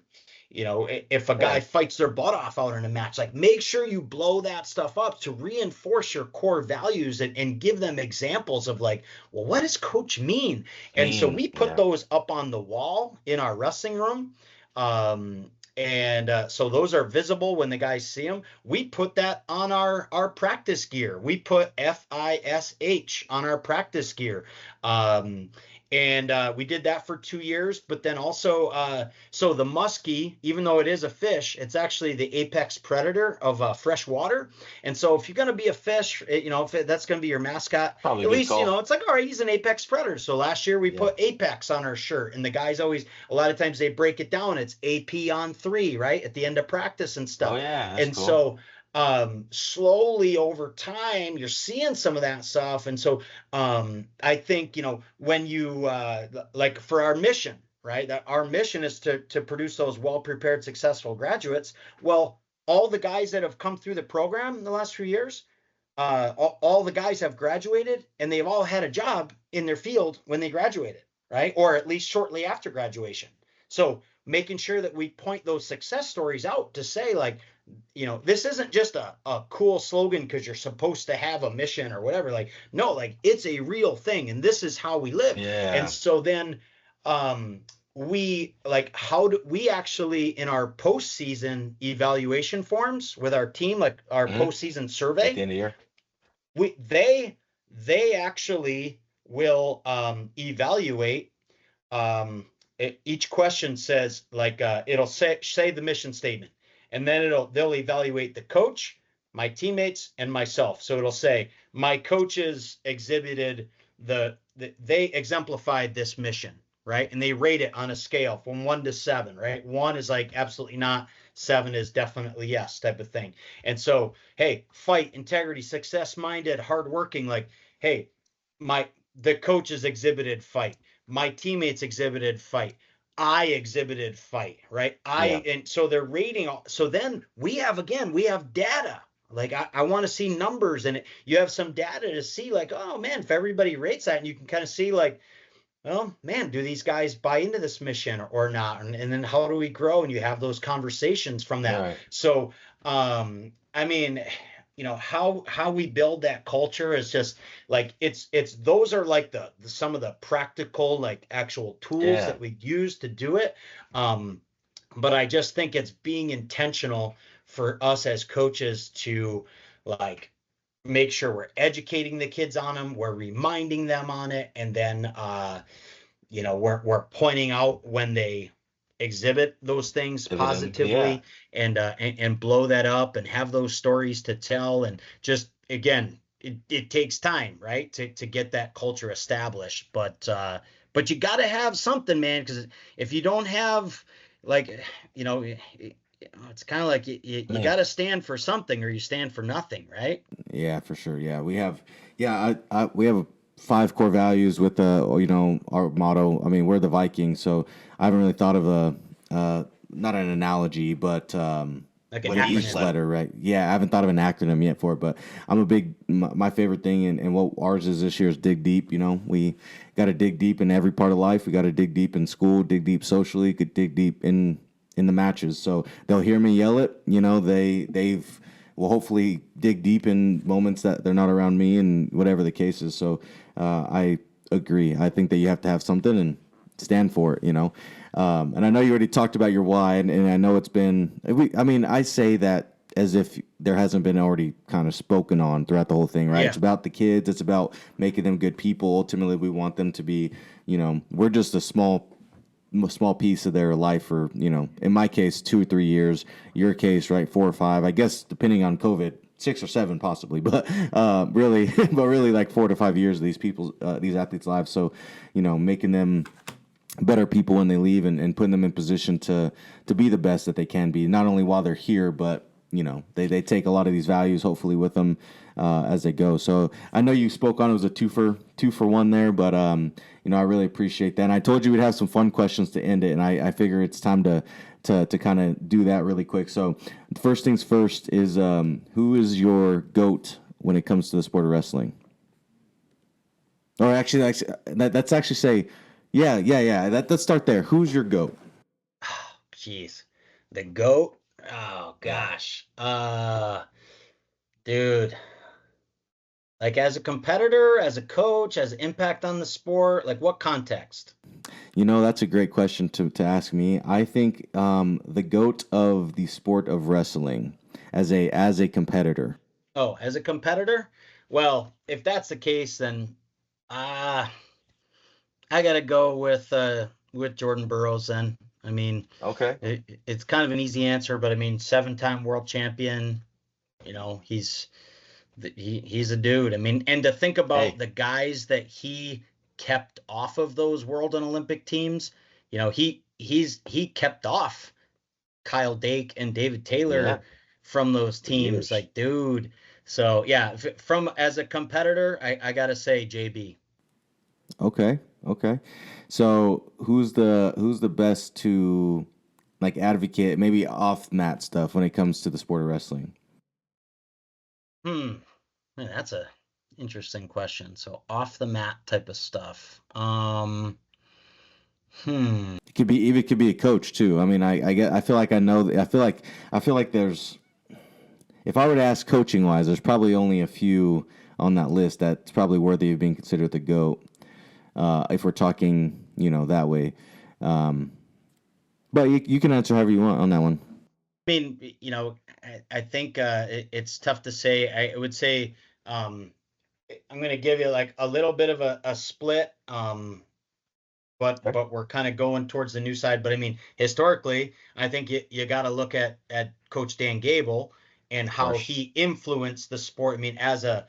Speaker 3: if a guy
Speaker 5: Yeah.
Speaker 3: fights their butt off out in a match, like make sure you blow that stuff up to reinforce your core values and give them examples of like, well, what does coach mean? And so we put
Speaker 5: Yeah.
Speaker 3: those up on the wall in our wrestling room. And so those are visible when the guys see them. We put that on our practice gear. We put FISH on our practice gear. And we did that for 2 years, but then also, so the muskie, even though it is a fish, it's actually the apex predator of fresh water. And so if you're going to be a fish, if that's going to be your mascot,
Speaker 5: Probably a
Speaker 3: at
Speaker 5: good
Speaker 3: least,
Speaker 5: call.
Speaker 3: it's like, all right, he's an apex predator. So last year we
Speaker 5: Yeah.
Speaker 3: put apex on our shirt, and the guys always, a lot of times they break it down. It's AP on 3, right? At the end of practice and stuff.
Speaker 5: Oh yeah, that's
Speaker 3: And
Speaker 5: cool.
Speaker 3: so slowly over time, you're seeing some of that stuff. And so I think, when you like for our mission, right? That our mission is to produce those well-prepared, successful graduates. Well, all the guys that have come through the program in the last few years, all the guys have graduated, and they've all had a job in their field when they graduated, right? Or at least shortly after graduation. So making sure that we point those success stories out to say like, this isn't just a cool slogan because you're supposed to have a mission or whatever. Like, no, like it's a real thing, and this is how we live. And
Speaker 5: Yeah.
Speaker 3: so then we like, how do we actually in our postseason evaluation forms with our team, like our
Speaker 5: Hmm.
Speaker 3: postseason
Speaker 5: At
Speaker 3: survey,
Speaker 5: the end of the year.
Speaker 3: they actually will evaluate. Each question says like it'll say the mission statement, and then they'll evaluate the coach, my teammates, and myself. So it'll say my coaches exhibited they exemplified this mission, right? And they rate it on a scale from 1 to 7, right? 1 is like absolutely not, 7 is definitely yes, type of thing. And so, hey, fight, integrity, success minded, hardworking. Like, hey, the coaches exhibited fight, my teammates exhibited fight, I exhibited fight, right?
Speaker 5: Yeah.
Speaker 3: And so they're rating. So then we have data, Like I want to see numbers, and you have some data to see like, oh man, if everybody rates that, and you can kind of see like, well, man, do these guys buy into this mission or not? And then how do we grow? And you have those conversations from that.
Speaker 5: Right.
Speaker 3: So, I mean, how we build that culture is just like it's those are like the some of the practical like actual tools
Speaker 5: Yeah.
Speaker 3: that we use to do it. Um, but I just think it's being intentional for us as coaches to like make sure we're educating the kids on them, we're reminding them on it, and then we're pointing out when they exhibit those things
Speaker 5: Dividend. Yeah.
Speaker 3: positively and blow that up and have those stories to tell. And just again, it takes time, right, to get that culture established. But you got to have something, man, because if you don't have like it's kind of like you
Speaker 5: Man.
Speaker 3: got to stand for something or you stand for nothing, right?
Speaker 1: Yeah, for sure. Yeah, we have. Yeah, we have 5 core values with our motto. I mean, we're the Vikings, so I haven't really thought of not an analogy, but
Speaker 3: Like an
Speaker 1: with each
Speaker 3: acronym.
Speaker 1: letter, right? Yeah, I haven't thought of an acronym yet for it, but I'm a big. My favorite thing and what ours is this year is dig deep. We got to dig deep in every part of life. We got to dig deep in school, dig deep socially, could dig deep in the matches. So they'll hear me yell it. They've will hopefully dig deep in moments that they're not around me and whatever the case is. So I agree. I think that you have to have something and stand for it, And I know you already talked about your why, and I know it's been, I say that as if there hasn't been already kind of spoken on throughout the whole thing, right?
Speaker 3: Yeah.
Speaker 1: It's about the kids. It's about making them good people. Ultimately, we want them to be, we're just a small piece of their life for, in my case, 2 or 3 years, your case, right, 4 or 5, I guess, depending on COVID, 6 or 7 possibly, but really like 4 to 5 years of these athletes' lives. So, making them better people when they leave and putting them in position to be the best that they can be, not only while they're here, but they take a lot of these values hopefully with them as they go. So I know you spoke on it was a two for one there, but I really appreciate that. And I told you we'd have some fun questions to end it, and I figure it's time to kind of do that really quick. So first things first is who is your GOAT when it comes to the sport of wrestling? Or actually, that's actually say, yeah. Let's start there. Who's your GOAT?
Speaker 3: Jeez, the GOAT. Oh gosh, dude. Like as a competitor, as a coach, as an impact on the sport, like what context?
Speaker 1: That's a great question to ask me. I think the GOAT of the sport of wrestling as a competitor.
Speaker 3: Oh, as a competitor? Well, if that's the case, then I gotta go with Jordan Burroughs then. I mean,
Speaker 5: Okay.
Speaker 3: it's kind of an easy answer, but I mean, 7-time world champion. He's he's a dude. I mean, and to think about
Speaker 5: Hey.
Speaker 3: the guys that he kept off of those world and Olympic teams, he kept off Kyle Dake and David
Speaker 5: Yeah.
Speaker 3: Taylor from those
Speaker 5: For
Speaker 3: teams.
Speaker 5: years.
Speaker 3: Like, dude. So yeah, from as a competitor, I gotta say JB.
Speaker 1: Okay. So who's the best to like advocate maybe off mat stuff when it comes to the sport of wrestling?
Speaker 3: Man, that's a interesting question. So off the mat type of stuff.
Speaker 1: It could be a coach too. I mean, I feel like I know. I feel like there's. If I were to ask coaching wise, there's probably only a few on that list that's probably worthy of being considered the GOAT. If we're talking, that way. But you can answer however you want on that one.
Speaker 3: I mean, I think it's tough to say. I would say I'm going to give you like a little bit of a split. But we're kind of going towards the new side. But I mean, historically, I think you got to look at Coach Dan Gable and
Speaker 5: Of
Speaker 3: how
Speaker 5: course.
Speaker 3: he influenced the sport. I mean, as a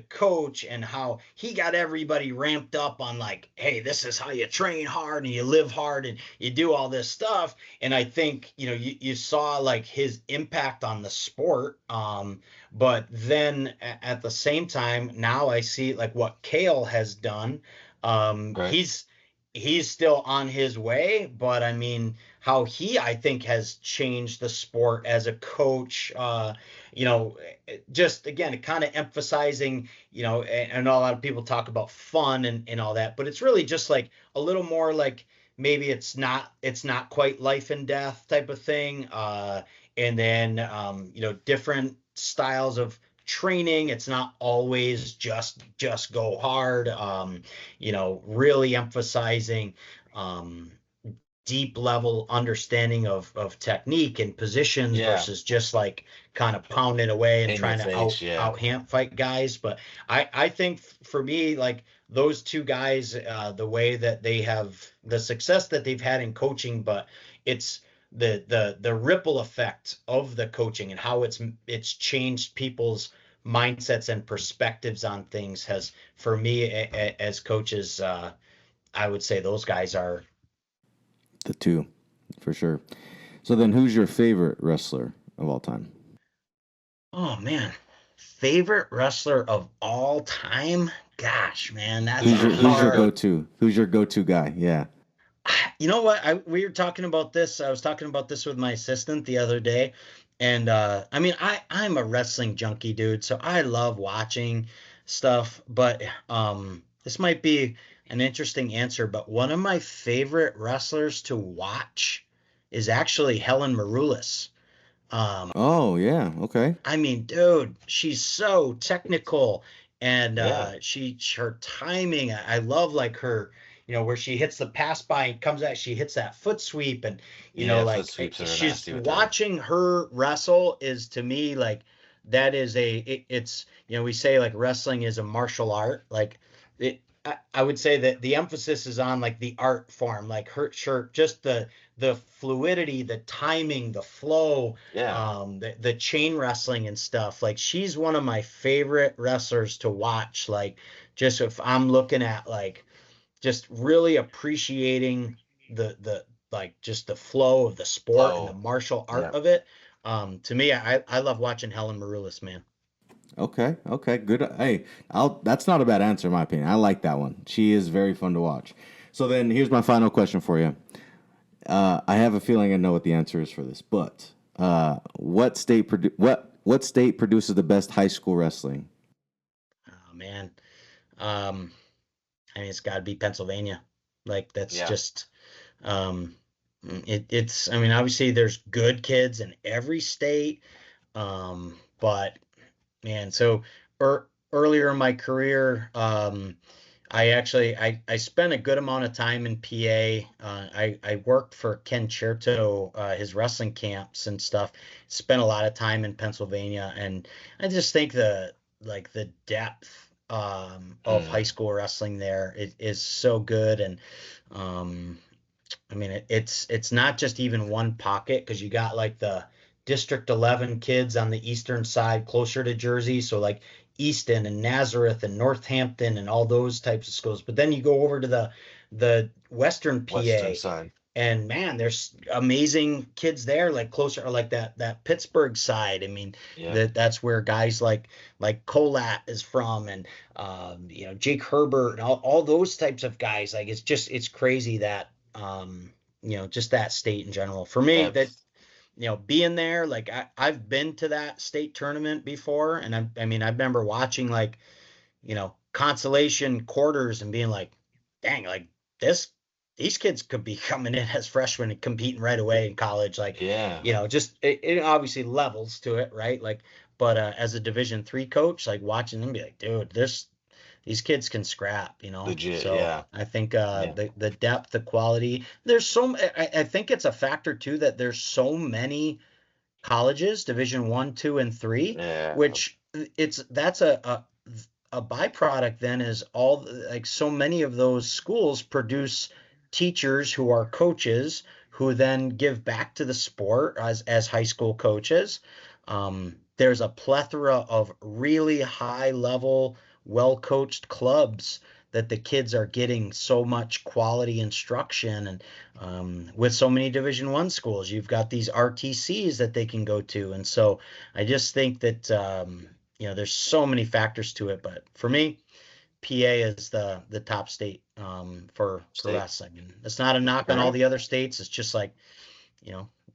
Speaker 3: coach, and how he got everybody ramped up on like, hey, this is how you train hard and you live hard and you do all this stuff. And I think you saw like his impact on the sport. But then at the same time, now I see like what Kale has done.
Speaker 5: Okay.
Speaker 3: He's he's still on his way, but I mean, how he, I think, has changed the sport as a coach, you know, just again, kind of emphasizing, and a lot of people talk about fun and all that, but it's really just like a little more like maybe it's not quite life and death type of thing. And then, different styles of training. It's not always just go hard. Really emphasizing um, deep level understanding of technique and positions
Speaker 5: Yeah.
Speaker 3: versus just like kind of pounding away and
Speaker 5: In your
Speaker 3: trying to
Speaker 5: face. Yeah.
Speaker 3: out hand fight guys. But I think for me, like those two guys, the way that they have the success that they've had in coaching, but it's the ripple effect of the coaching and how it's changed people's mindsets and perspectives on things has, for me, as coaches, I would say those guys are.
Speaker 1: The two, for sure. So then, who's your favorite wrestler of all time?
Speaker 3: Oh man, favorite wrestler of all time? Gosh, man, that's
Speaker 1: Who's
Speaker 3: a
Speaker 1: your
Speaker 3: hard.
Speaker 1: go-to? Who's your go-to guy? Yeah.
Speaker 3: You know what? We were talking about this. I was talking about this with my assistant the other day, and I mean, I'm a wrestling junkie, dude. So I love watching stuff. But this might be an interesting answer. But one of my favorite wrestlers to watch is actually Helen Maroulis. Um,
Speaker 1: Oh yeah. Okay.
Speaker 3: I mean, dude, she's so technical and
Speaker 5: Yeah.
Speaker 3: her timing. I love like her, where she hits the pass by and comes out, she hits that foot sweep and
Speaker 5: Yeah. Foot
Speaker 3: like
Speaker 5: sweeps are
Speaker 3: she's
Speaker 5: nasty with her.
Speaker 3: watching her wrestle is to me like that is it's we say like wrestling is a martial art. Like I would say that the emphasis is on like the art form, like her just the fluidity, the timing, the flow,
Speaker 5: Yeah.
Speaker 3: the chain wrestling and stuff. Like she's one of my favorite wrestlers to watch. Like just if I'm looking at like just really appreciating the like just the flow of the sport and the
Speaker 5: Flow.
Speaker 3: martial art
Speaker 5: Yeah.
Speaker 3: of it. To me, I love watching Helen Maroulis, man.
Speaker 1: Okay. Okay. Good. Hey, I'll. That's not a bad answer in my opinion. I like that one. She is very fun to watch. So then, here's my final question for you. I have a feeling I know what the answer is for this, but what state produces the best high school wrestling?
Speaker 3: Oh man. Um, I mean, it's got to be Pennsylvania. Like that's
Speaker 5: Yeah.
Speaker 3: just it's. I mean, obviously there's good kids in every state, but man, so earlier in my career, I spent a good amount of time in PA. I worked for Ken Cherto, his wrestling camps and stuff. Spent a lot of time in Pennsylvania, and I just think the depth of high
Speaker 5: Mm.
Speaker 3: school wrestling there is so good, and um, I mean, it's not just even one pocket because you got like the District 11 kids on the eastern side closer to Jersey, so like Easton and Nazareth and Northampton and all those types of schools. But then you go over to the Western
Speaker 5: Western
Speaker 3: PA,
Speaker 5: side.
Speaker 3: and man, there's amazing kids there, like closer, or like that Pittsburgh side. I mean,
Speaker 5: Yeah.
Speaker 3: that's where guys like Colat is from, and Jake Herbert and all those types of guys. Like it's crazy that just that state in general. For me, that
Speaker 5: Depth.
Speaker 3: being there, like I've been to that state tournament before, and I mean I remember watching like consolation quarters and being like, dang, like this these kids could be coming in as freshmen and competing right away in college. Like,
Speaker 5: Yeah.
Speaker 3: just it obviously levels to it, right? Like, but as a Division III coach, like watching them be like, dude, these kids can scrap.
Speaker 5: Legit.
Speaker 3: So
Speaker 5: Yeah.
Speaker 3: I think
Speaker 5: Yeah.
Speaker 3: the depth, the quality, I think it's a factor too that there's so many colleges, Division 1, 2, and 3,
Speaker 5: Yeah.
Speaker 3: which that's a byproduct then is all like so many of those schools produce teachers who are coaches who then give back to the sport as high school coaches. There's a plethora of really high level, well coached clubs that the kids are getting so much quality instruction, and with so many Division 1 schools, you've got these RTCs that they can go to, and so I just think that there's so many factors to it, but for me, PA is the top state for wrestling. And it's not a knock on all the other states. It's just like,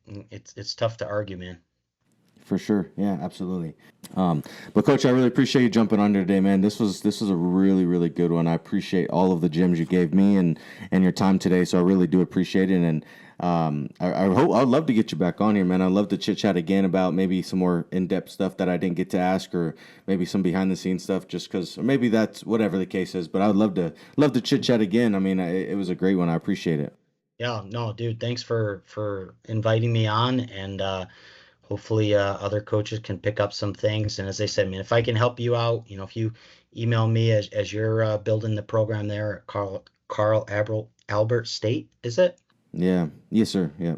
Speaker 3: it's tough to argue, man.
Speaker 1: For sure. Yeah, absolutely. But Coach, I really appreciate you jumping on today, man. This was a really, really good one. I appreciate all of the gems you gave me and your time today. So I really do appreciate it. And I'd love to get you back on here, man. I'd love to chit chat again about maybe some more in-depth stuff that I didn't get to ask, or maybe some behind the scenes stuff, just because, or maybe that's whatever the case is. But I'd love to chit chat again. I mean, it was a great one. I appreciate it.
Speaker 3: Yeah, no, dude, thanks for inviting me on, and hopefully other coaches can pick up some things. And as I said, man, if I can help you out, if you email me as you're building the program there at Carl Albert State, is it?
Speaker 1: Yeah. Yes, sir. Yeah.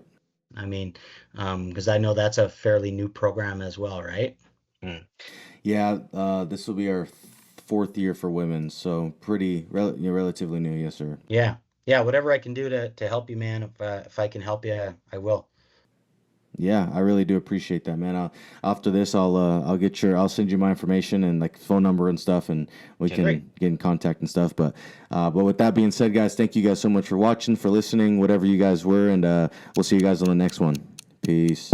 Speaker 3: I mean, because I know that's a fairly new program as well, right?
Speaker 1: Yeah. This will be our 4th year for women, so pretty relatively new. Yes, sir.
Speaker 3: Yeah. Whatever I can do to help you, man. If I can help you, I will.
Speaker 1: Yeah, I really do appreciate that, man. After this, I'll send you my information and like phone number and stuff, and we can get in contact and stuff. But with that being said, guys, thank you guys so much for watching, for listening, whatever you guys were, and we'll see you guys on the next one. Peace.